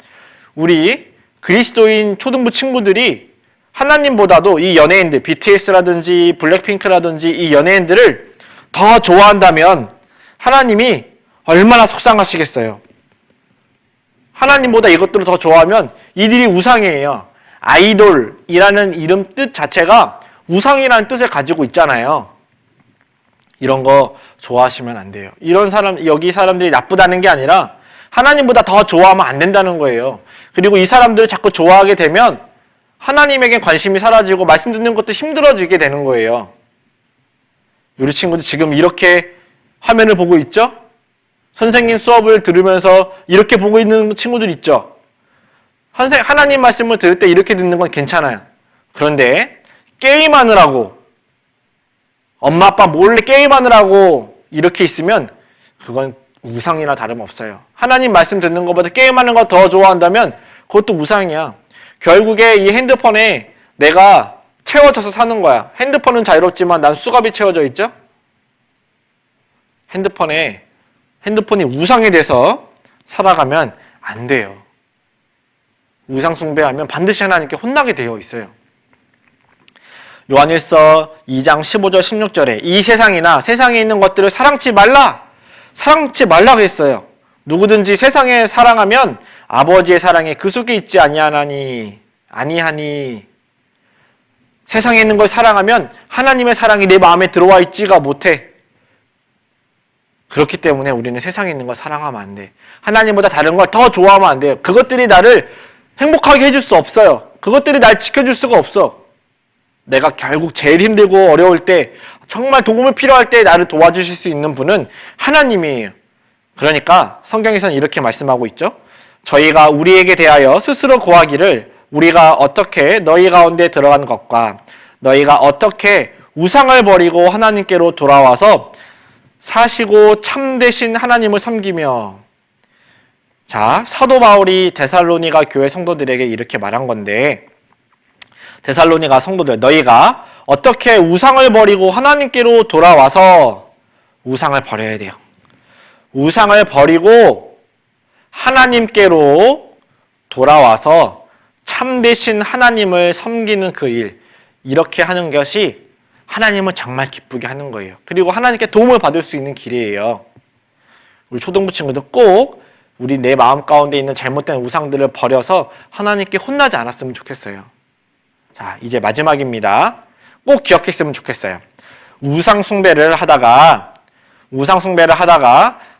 우리 그리스도인 초등부 친구들이 하나님보다도 이 연예인들 BTS라든지 블랙핑크라든지 이 연예인들을 더 좋아한다면 하나님이 얼마나 속상하시겠어요. 하나님보다 이것들을 더 좋아하면 이들이 우상이에요. 아이돌이라는 이름 뜻 자체가 우상이라는 뜻을 가지고 있잖아요. 이런 거 좋아하시면 안 돼요. 여기 사람들이 나쁘다는 게 아니라 하나님보다 더 좋아하면 안 된다는 거예요. 그리고 이 사람들을 자꾸 좋아하게 되면 하나님에겐 관심이 사라지고 말씀 듣는 것도 힘들어지게 되는 거예요. 우리 친구들 지금 이렇게 화면을 보고 있죠? 선생님 수업을 들으면서 이렇게 보고 있는 친구들 있죠? 하나님 말씀을 들을 때 이렇게 듣는 건 괜찮아요. 그런데 게임하느라고 엄마 아빠 몰래 게임하느라고 이렇게 있으면 그건 우상이나 다름없어요. 하나님 말씀 듣는 것보다 게임하는 거 더 좋아한다면 그것도 우상이야. 결국에 이 핸드폰에 내가 채워져서 사는 거야. 핸드폰은 자유롭지만 난 수갑이 채워져 있죠? 핸드폰이 우상이 돼서 살아가면 안 돼요. 우상 숭배하면 반드시 하나님께 혼나게 되어 있어요. 요한일서 2장 15절 16절에 이 세상이나 세상에 있는 것들을 사랑치 말라고 했어요. 누구든지 세상에 사랑하면 아버지의 사랑이 그 속에 있지 아니하니. 세상에 있는 걸 사랑하면 하나님의 사랑이 내 마음에 들어와 있지가 못해. 그렇기 때문에 우리는 세상에 있는 걸 사랑하면 안 돼. 하나님보다 다른 걸 더 좋아하면 안 돼요. 그것들이 나를 행복하게 해줄 수 없어요. 그것들이 날 지켜줄 수가 없어. 내가 결국 제일 힘들고 어려울 때, 정말 도움이 필요할 때 나를 도와주실 수 있는 분은 하나님이에요. 그러니까 성경에서는 이렇게 말씀하고 있죠. 저희가 우리에게 대하여 스스로 고하기를 우리가 어떻게 너희 가운데 들어간 것과 너희가 어떻게 우상을 버리고 하나님께로 돌아와서 사시고 참되신 하나님을 섬기며. 자, 사도 바울이 데살로니가 교회 성도들에게 이렇게 말한 건데, 데살로니가 성도들, 너희가 어떻게 우상을 버리고 하나님께로 돌아와서 우상을 버려야 돼요. 우상을 버리고 하나님께로 돌아와서 참되신 하나님을 섬기는 그 일, 이렇게 하는 것이 하나님을 정말 기쁘게 하는 거예요. 그리고 하나님께 도움을 받을 수 있는 길이에요. 우리 초등부 친구들 꼭 우리 내 마음 가운데 있는 잘못된 우상들을 버려서 하나님께 혼나지 않았으면 좋겠어요. 자, 이제 마지막입니다. 꼭 기억했으면 좋겠어요. 우상 숭배를 하다가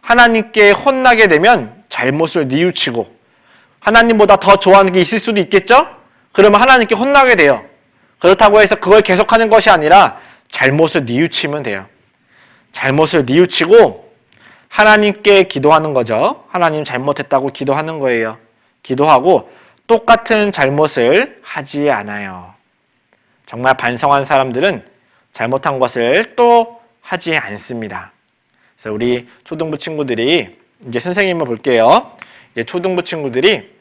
하나님께 혼나게 되면 잘못을 뉘우치고 하나님보다 더 좋아하는 게 있을 수도 있겠죠? 그러면 하나님께 혼나게 돼요. 그렇다고 해서 그걸 계속하는 것이 아니라 잘못을 뉘우치면 돼요. 잘못을 뉘우치고 하나님께 기도하는 거죠. 하나님 잘못했다고 기도하는 거예요. 기도하고 똑같은 잘못을 하지 않아요. 정말 반성한 사람들은 잘못한 것을 또 하지 않습니다. 그래서 우리 초등부 친구들이 이제 선생님을 볼게요. 이제 초등부 친구들이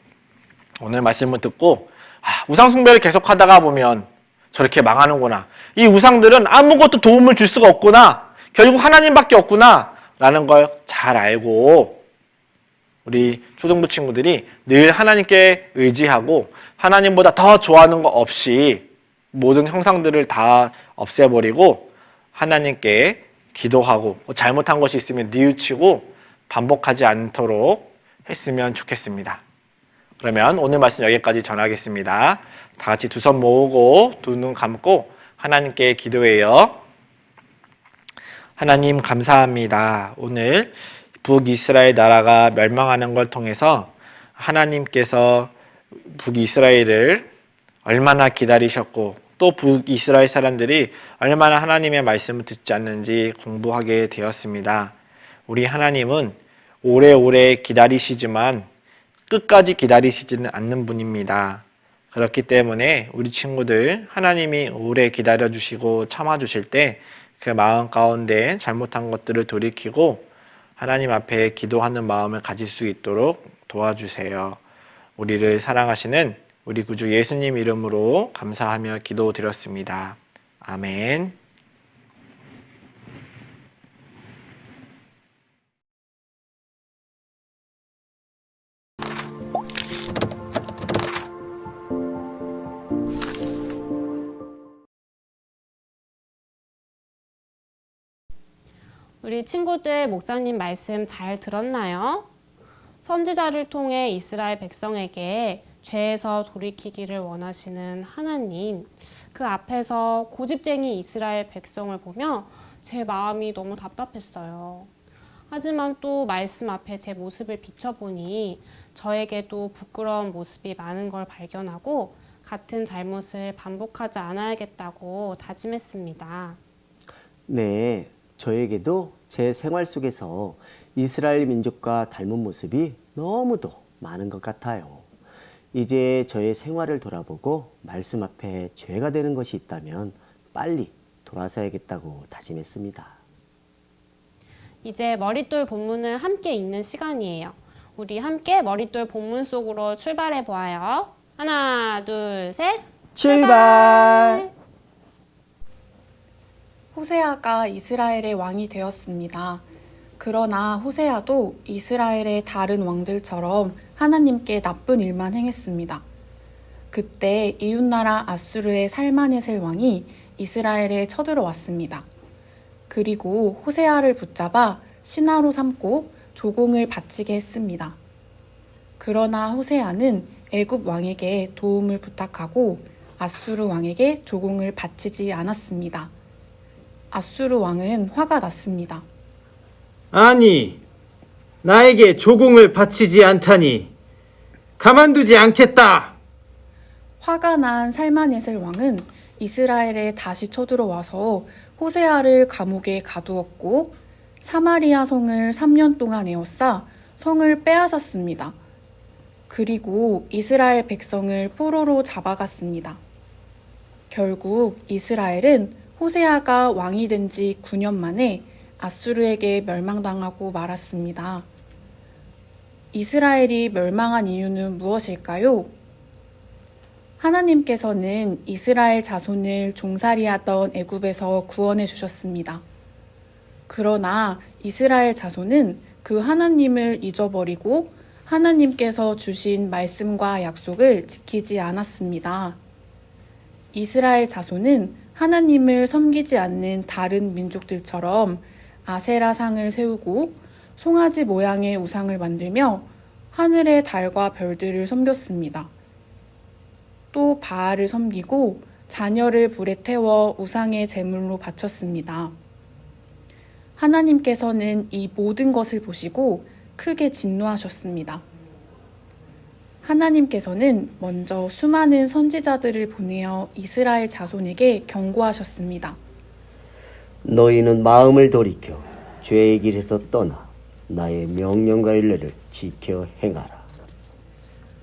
오늘 말씀을 듣고 우상 숭배를 계속하다가 보면 저렇게 망하는구나. 이 우상들은 아무것도 도움을 줄 수가 없구나. 결국 하나님밖에 없구나. 라는 걸 잘 알고 우리 초등부 친구들이 늘 하나님께 의지하고 하나님보다 더 좋아하는 거 없이 모든 형상들을 다 없애버리고 하나님께 기도하고 잘못한 것이 있으면 뉘우치고 반복하지 않도록 했으면 좋겠습니다. 그러면 오늘 말씀 여기까지 전하겠습니다. 다 같이 두 손 모으고 두 눈 감고 하나님께 기도해요. 하나님 감사합니다. 오늘 북이스라엘 나라가 멸망하는 걸 통해서 하나님께서 북이스라엘을 얼마나 기다리셨고 또 북이스라엘 사람들이 얼마나 하나님의 말씀을 듣지 않는지 공부하게 되었습니다. 우리 하나님은 오래오래 기다리시지만 끝까지 기다리시지는 않는 분입니다. 그렇기 때문에 우리 친구들 하나님이 오래 기다려주시고 참아주실 때 그 마음 가운데 잘못한 것들을 돌이키고 하나님 앞에 기도하는 마음을 가질 수 있도록 도와주세요. 우리를 사랑하시는 우리 구주 예수님 이름으로 감사하며 기도드렸습니다. 아멘. 우리 친구들 목사님 말씀 잘 들었나요? 선지자를 통해 이스라엘 백성에게 죄에서 돌이키기를 원하시는 하나님, 그 앞에서 고집쟁이 이스라엘 백성을 보며 제 마음이 너무 답답했어요. 하지만 또 말씀 앞에 제 모습을 비춰보니 저에게도 부끄러운 모습이 많은 걸 발견하고 같은 잘못을 반복하지 않아야겠다고 다짐했습니다. 네, 저에게도 제 생활 속에서 이스라엘 민족과 닮은 모습이 너무도 많은 것 같아요. 이제 저의 생활을 돌아보고 말씀 앞에 죄가 되는 것이 있다면 빨리 돌아서야겠다고 다짐했습니다. 이제 머릿돌 본문을 함께 읽는 시간이에요. 우리 함께 머릿돌 본문 속으로 출발해 보아요. 하나, 둘, 셋. 출발! 호세아가 이스라엘의 왕이 되었습니다. 그러나 호세아도 이스라엘의 다른 왕들처럼 하나님께 나쁜 일만 행했습니다. 그때 이웃나라 아수르의 살마네셀 왕이 이스라엘에 쳐들어왔습니다. 그리고 호세아를 붙잡아 신하로 삼고 조공을 바치게 했습니다. 그러나 호세아는 애굽 왕에게 도움을 부탁하고 아수르 왕에게 조공을 바치지 않았습니다. 아수르 왕은 화가 났습니다. 아니, 나에게 조공을 바치지 않다니 가만두지 않겠다. 화가 난 살마네셀 왕은 이스라엘에 다시 쳐들어와서 호세아를 감옥에 가두었고 사마리아 성을 3년 동안 에워싸 성을 빼앗았습니다. 그리고 이스라엘 백성을 포로로 잡아갔습니다. 결국 이스라엘은 호세아가 왕이 된 지 9년 만에 아수르에게 멸망당하고 말았습니다. 이스라엘이 멸망한 이유는 무엇일까요? 하나님께서는 이스라엘 자손을 종살이하던 애굽에서 구원해 주셨습니다. 그러나 이스라엘 자손은 그 하나님을 잊어버리고 하나님께서 주신 말씀과 약속을 지키지 않았습니다. 이스라엘 자손은 하나님을 섬기지 않는 다른 민족들처럼 아세라상을 세우고 송아지 모양의 우상을 만들며 하늘의 달과 별들을 섬겼습니다. 또 바알을 섬기고 자녀를 불에 태워 우상의 제물로 바쳤습니다. 하나님께서는 이 모든 것을 보시고 크게 진노하셨습니다. 하나님께서는 먼저 수많은 선지자들을 보내어 이스라엘 자손에게 경고하셨습니다. 너희는 마음을 돌이켜 죄의 길에서 떠나 나의 명령과 율례를 지켜 행하라.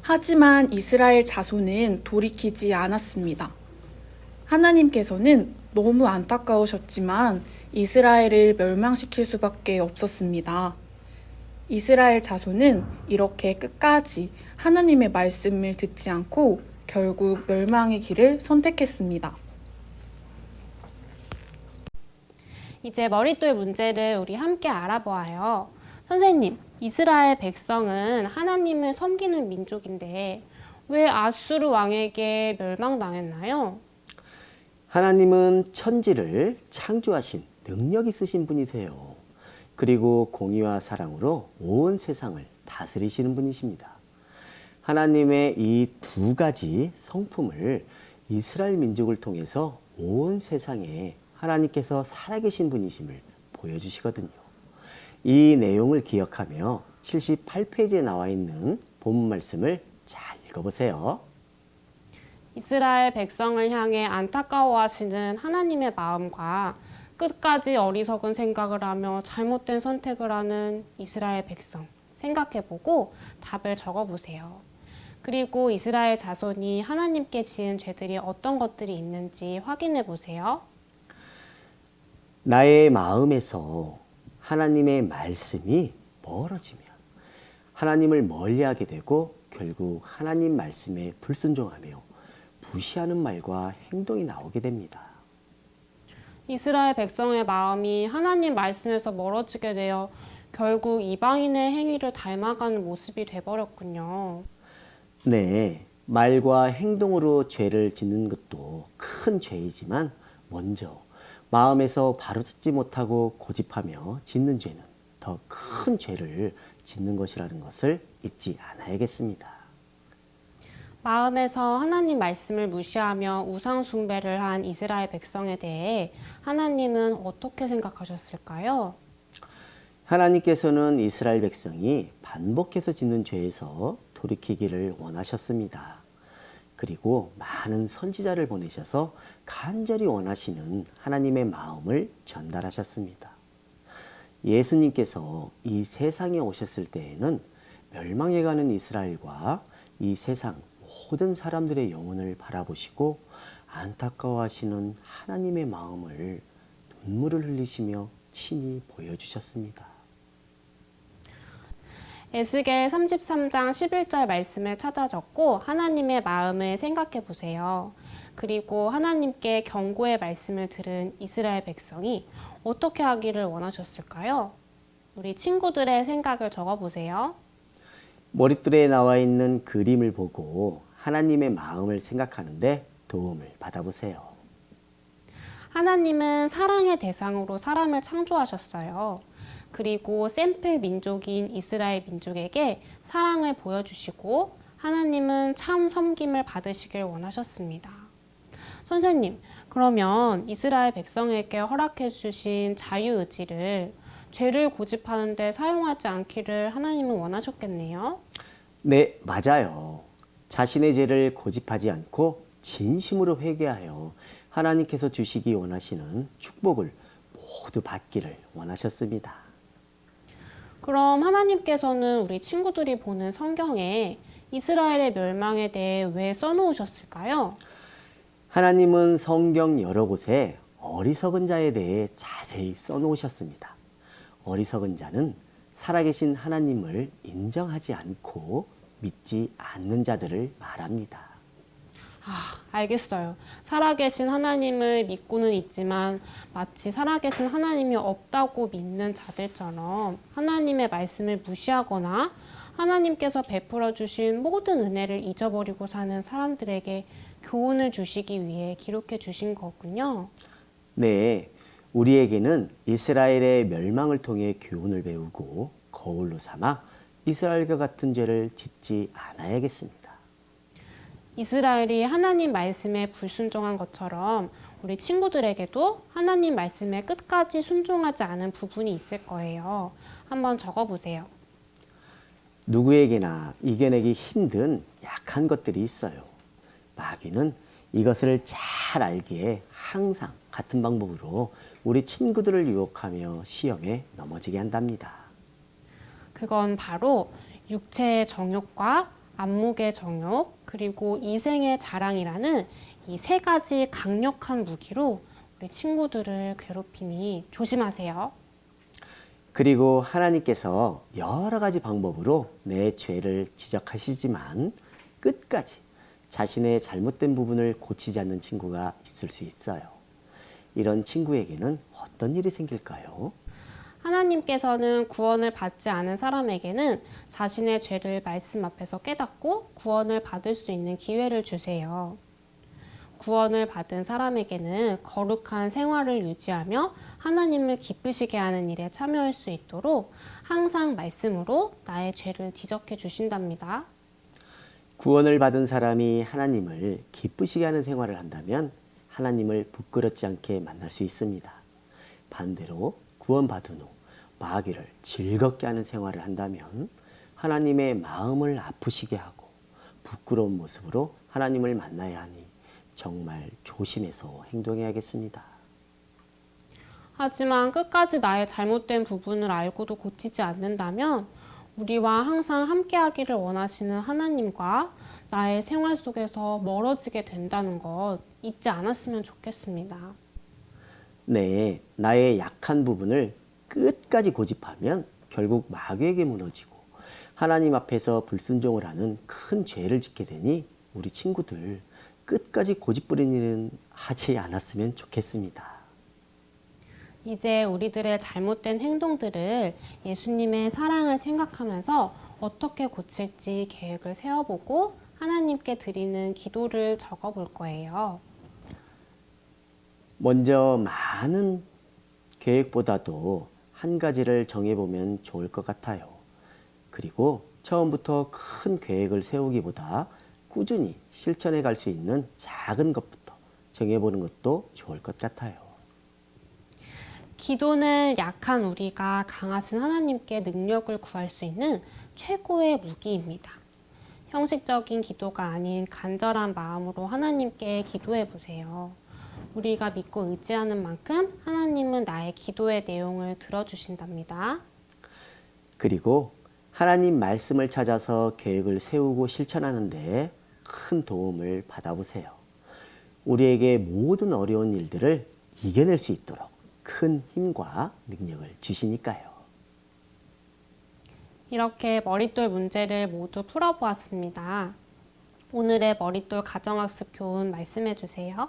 하지만 이스라엘 자손은 돌이키지 않았습니다. 하나님께서는 너무 안타까우셨지만 이스라엘을 멸망시킬 수밖에 없었습니다. 이스라엘 자손은 이렇게 끝까지 하나님의 말씀을 듣지 않고 결국 멸망의 길을 선택했습니다. 이제 머릿돌 문제를 우리 함께 알아보아요. 선생님, 이스라엘 백성은 하나님을 섬기는 민족인데 왜 아수르 왕에게 멸망당했나요? 하나님은 천지를 창조하신 능력 있으신 분이세요. 그리고 공의와 사랑으로 온 세상을 다스리시는 분이십니다. 하나님의 이 두 가지 성품을 이스라엘 민족을 통해서 온 세상에 하나님께서 살아계신 분이심을 보여주시거든요. 이 내용을 기억하며 78페이지에 나와 있는 본문 말씀을 잘 읽어보세요. 이스라엘 백성을 향해 안타까워하시는 하나님의 마음과 끝까지 어리석은 생각을 하며 잘못된 선택을 하는 이스라엘 백성 생각해보고 답을 적어보세요. 그리고 이스라엘 자손이 하나님께 지은 죄들이 어떤 것들이 있는지 확인해보세요. 나의 마음에서 하나님의 말씀이 멀어지면 하나님을 멀리하게 되고 결국 하나님 말씀에 불순종하며 무시하는 말과 행동이 나오게 됩니다. 이스라엘 백성의 마음이 하나님 말씀에서 멀어지게 되어 결국 이방인의 행위를 닮아가는 모습이 돼버렸군요. 네, 말과 행동으로 죄를 짓는 것도 큰 죄이지만 먼저 마음에서 바로잡지 못하고 고집하며 짓는 죄는 더 큰 죄를 짓는 것이라는 것을 잊지 않아야겠습니다. 마음에서 하나님 말씀을 무시하며 우상 숭배를 한 이스라엘 백성에 대해 하나님은 어떻게 생각하셨을까요? 하나님께서는 이스라엘 백성이 반복해서 짓는 죄에서 돌이키기를 원하셨습니다. 그리고 많은 선지자를 보내셔서 간절히 원하시는 하나님의 마음을 전달하셨습니다. 예수님께서 이 세상에 오셨을 때에는 멸망해가는 이스라엘과 이 세상 모든 사람들의 영혼을 바라보시고 안타까워하시는 하나님의 마음을 눈물을 흘리시며 친히 보여주셨습니다. 에스겔 33장 11절 말씀을 찾아 적고 하나님의 마음을 생각해 보세요. 그리고 하나님께 경고의 말씀을 들은 이스라엘 백성이 어떻게 하기를 원하셨을까요? 우리 친구들의 생각을 적어보세요. 머릿돌에 나와 있는 그림을 보고 하나님의 마음을 생각하는데 도움을 받아보세요. 하나님은 사랑의 대상으로 사람을 창조하셨어요. 그리고 샘플 민족인 이스라엘 민족에게 사랑을 보여주시고 하나님은 참 섬김을 받으시길 원하셨습니다. 선생님, 그러면 이스라엘 백성에게 허락해 주신 자유의지를 죄를 고집하는 데 사용하지 않기를 하나님은 원하셨겠네요. 네, 맞아요. 자신의 죄를 고집하지 않고 진심으로 회개하여 하나님께서 주시기 원하시는 축복을 모두 받기를 원하셨습니다. 그럼 하나님께서는 우리 친구들이 보는 성경에 이스라엘의 멸망에 대해 왜 써놓으셨을까요? 하나님은 성경 여러 곳에 어리석은 자에 대해 자세히 써놓으셨습니다. 어리석은 자는 살아계신 하나님을 인정하지 않고 믿지 않는 자들을 말합니다. 알겠어요. 살아계신 하나님을 믿고는 있지만 마치 살아계신 하나님이 없다고 믿는 자들처럼 하나님의 말씀을 무시하거나 하나님께서 베풀어 주신 모든 은혜를 잊어버리고 사는 사람들에게 교훈을 주시기 위해 기록해 주신 거군요. 네, 우리에게는 이스라엘의 멸망을 통해 교훈을 배우고 거울로 삼아 이스라엘과 같은 죄를 짓지 않아야겠습니다. 이스라엘이 하나님 말씀에 불순종한 것처럼 우리 친구들에게도 하나님 말씀에 끝까지 순종하지 않은 부분이 있을 거예요. 한번 적어보세요. 누구에게나 이겨내기 힘든 약한 것들이 있어요. 마귀는 이것을 잘 알기에 항상 같은 방법으로 우리 친구들을 유혹하며 시험에 넘어지게 한답니다. 그건 바로 육체의 정욕과 안목의 정욕, 그리고 이생의 자랑이라는 이 세 가지 강력한 무기로 우리 친구들을 괴롭히니 조심하세요. 그리고 하나님께서 여러 가지 방법으로 내 죄를 지적하시지만 끝까지 자신의 잘못된 부분을 고치지 않는 친구가 있을 수 있어요. 이런 친구에게는 어떤 일이 생길까요? 하나님께서는 구원을 받지 않은 사람에게는 자신의 죄를 말씀 앞에서 깨닫고 구원을 받을 수 있는 기회를 주세요. 구원을 받은 사람에게는 거룩한 생활을 유지하며 하나님을 기쁘시게 하는 일에 참여할 수 있도록 항상 말씀으로 나의 죄를 지적해 주신답니다. 구원을 받은 사람이 하나님을 기쁘시게 하는 생활을 한다면 하나님을 부끄럽지 않게 만날 수 있습니다. 반대로 구원받은 후 마귀를 즐겁게 하는 생활을 한다면 하나님의 마음을 아프시게 하고 부끄러운 모습으로 하나님을 만나야 하니 정말 조심해서 행동해야겠습니다. 하지만 끝까지 나의 잘못된 부분을 알고도 고치지 않는다면 우리와 항상 함께하기를 원하시는 하나님과 나의 생활 속에서 멀어지게 된다는 것 잊지 않았으면 좋겠습니다. 네, 나의 약한 부분을 끝까지 고집하면 결국 마귀에게 무너지고 하나님 앞에서 불순종을 하는 큰 죄를 짓게 되니 우리 친구들 끝까지 고집부리는 일은 하지 않았으면 좋겠습니다. 이제 우리들의 잘못된 행동들을 예수님의 사랑을 생각하면서 어떻게 고칠지 계획을 세워보고 하나님께 드리는 기도를 적어볼 거예요. 먼저 많은 계획보다도 한 가지를 정해보면 좋을 것 같아요. 그리고 처음부터 큰 계획을 세우기보다 꾸준히 실천해 갈 수 있는 작은 것부터 정해보는 것도 좋을 것 같아요. 기도는 약한 우리가 강하신 하나님께 능력을 구할 수 있는 최고의 무기입니다. 형식적인 기도가 아닌 간절한 마음으로 하나님께 기도해 보세요. 우리가 믿고 의지하는 만큼 하나님은 나의 기도의 내용을 들어주신답니다. 그리고 하나님 말씀을 찾아서 계획을 세우고 실천하는데 큰 도움을 받아보세요. 우리에게 모든 어려운 일들을 이겨낼 수 있도록 큰 힘과 능력을 주시니까요. 이렇게 머릿돌 문제를 모두 풀어보았습니다. 오늘의 머릿돌 가정학습 교훈 말씀해 주세요.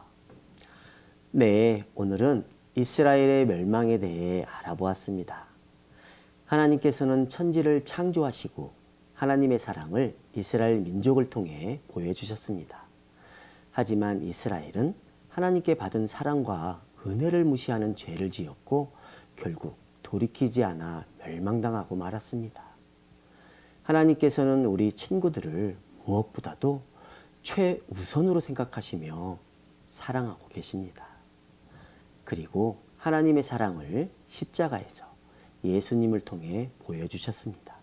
네, 오늘은 이스라엘의 멸망에 대해 알아보았습니다. 하나님께서는 천지를 창조하시고 하나님의 사랑을 이스라엘 민족을 통해 보여주셨습니다. 하지만 이스라엘은 하나님께 받은 사랑과 은혜를 무시하는 죄를 지었고 결국 돌이키지 않아 멸망당하고 말았습니다. 하나님께서는 우리 친구들을 무엇보다도 최우선으로 생각하시며 사랑하고 계십니다. 그리고 하나님의 사랑을 십자가에서 예수님을 통해 보여주셨습니다.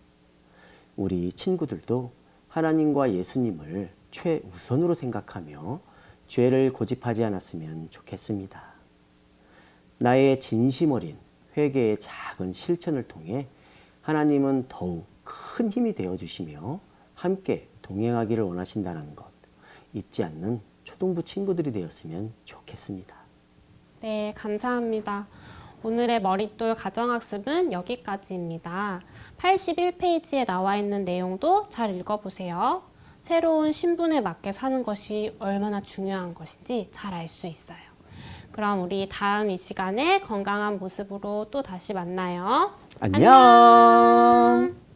우리 친구들도 하나님과 예수님을 최우선으로 생각하며 죄를 고집하지 않았으면 좋겠습니다. 나의 진심 어린 회개의 작은 실천을 통해 하나님은 더욱 큰 힘이 되어주시며 함께 동행하기를 원하신다는 것 잊지 않는 초등부 친구들이 되었으면 좋겠습니다. 네, 감사합니다. 오늘의 머릿돌 가정학습은 여기까지입니다. 81페이지에 나와 있는 내용도 잘 읽어보세요. 새로운 신분에 맞게 사는 것이 얼마나 중요한 것인지 잘 알 수 있어요. 그럼 우리 다음 이 시간에 건강한 모습으로 또 다시 만나요. 안녕.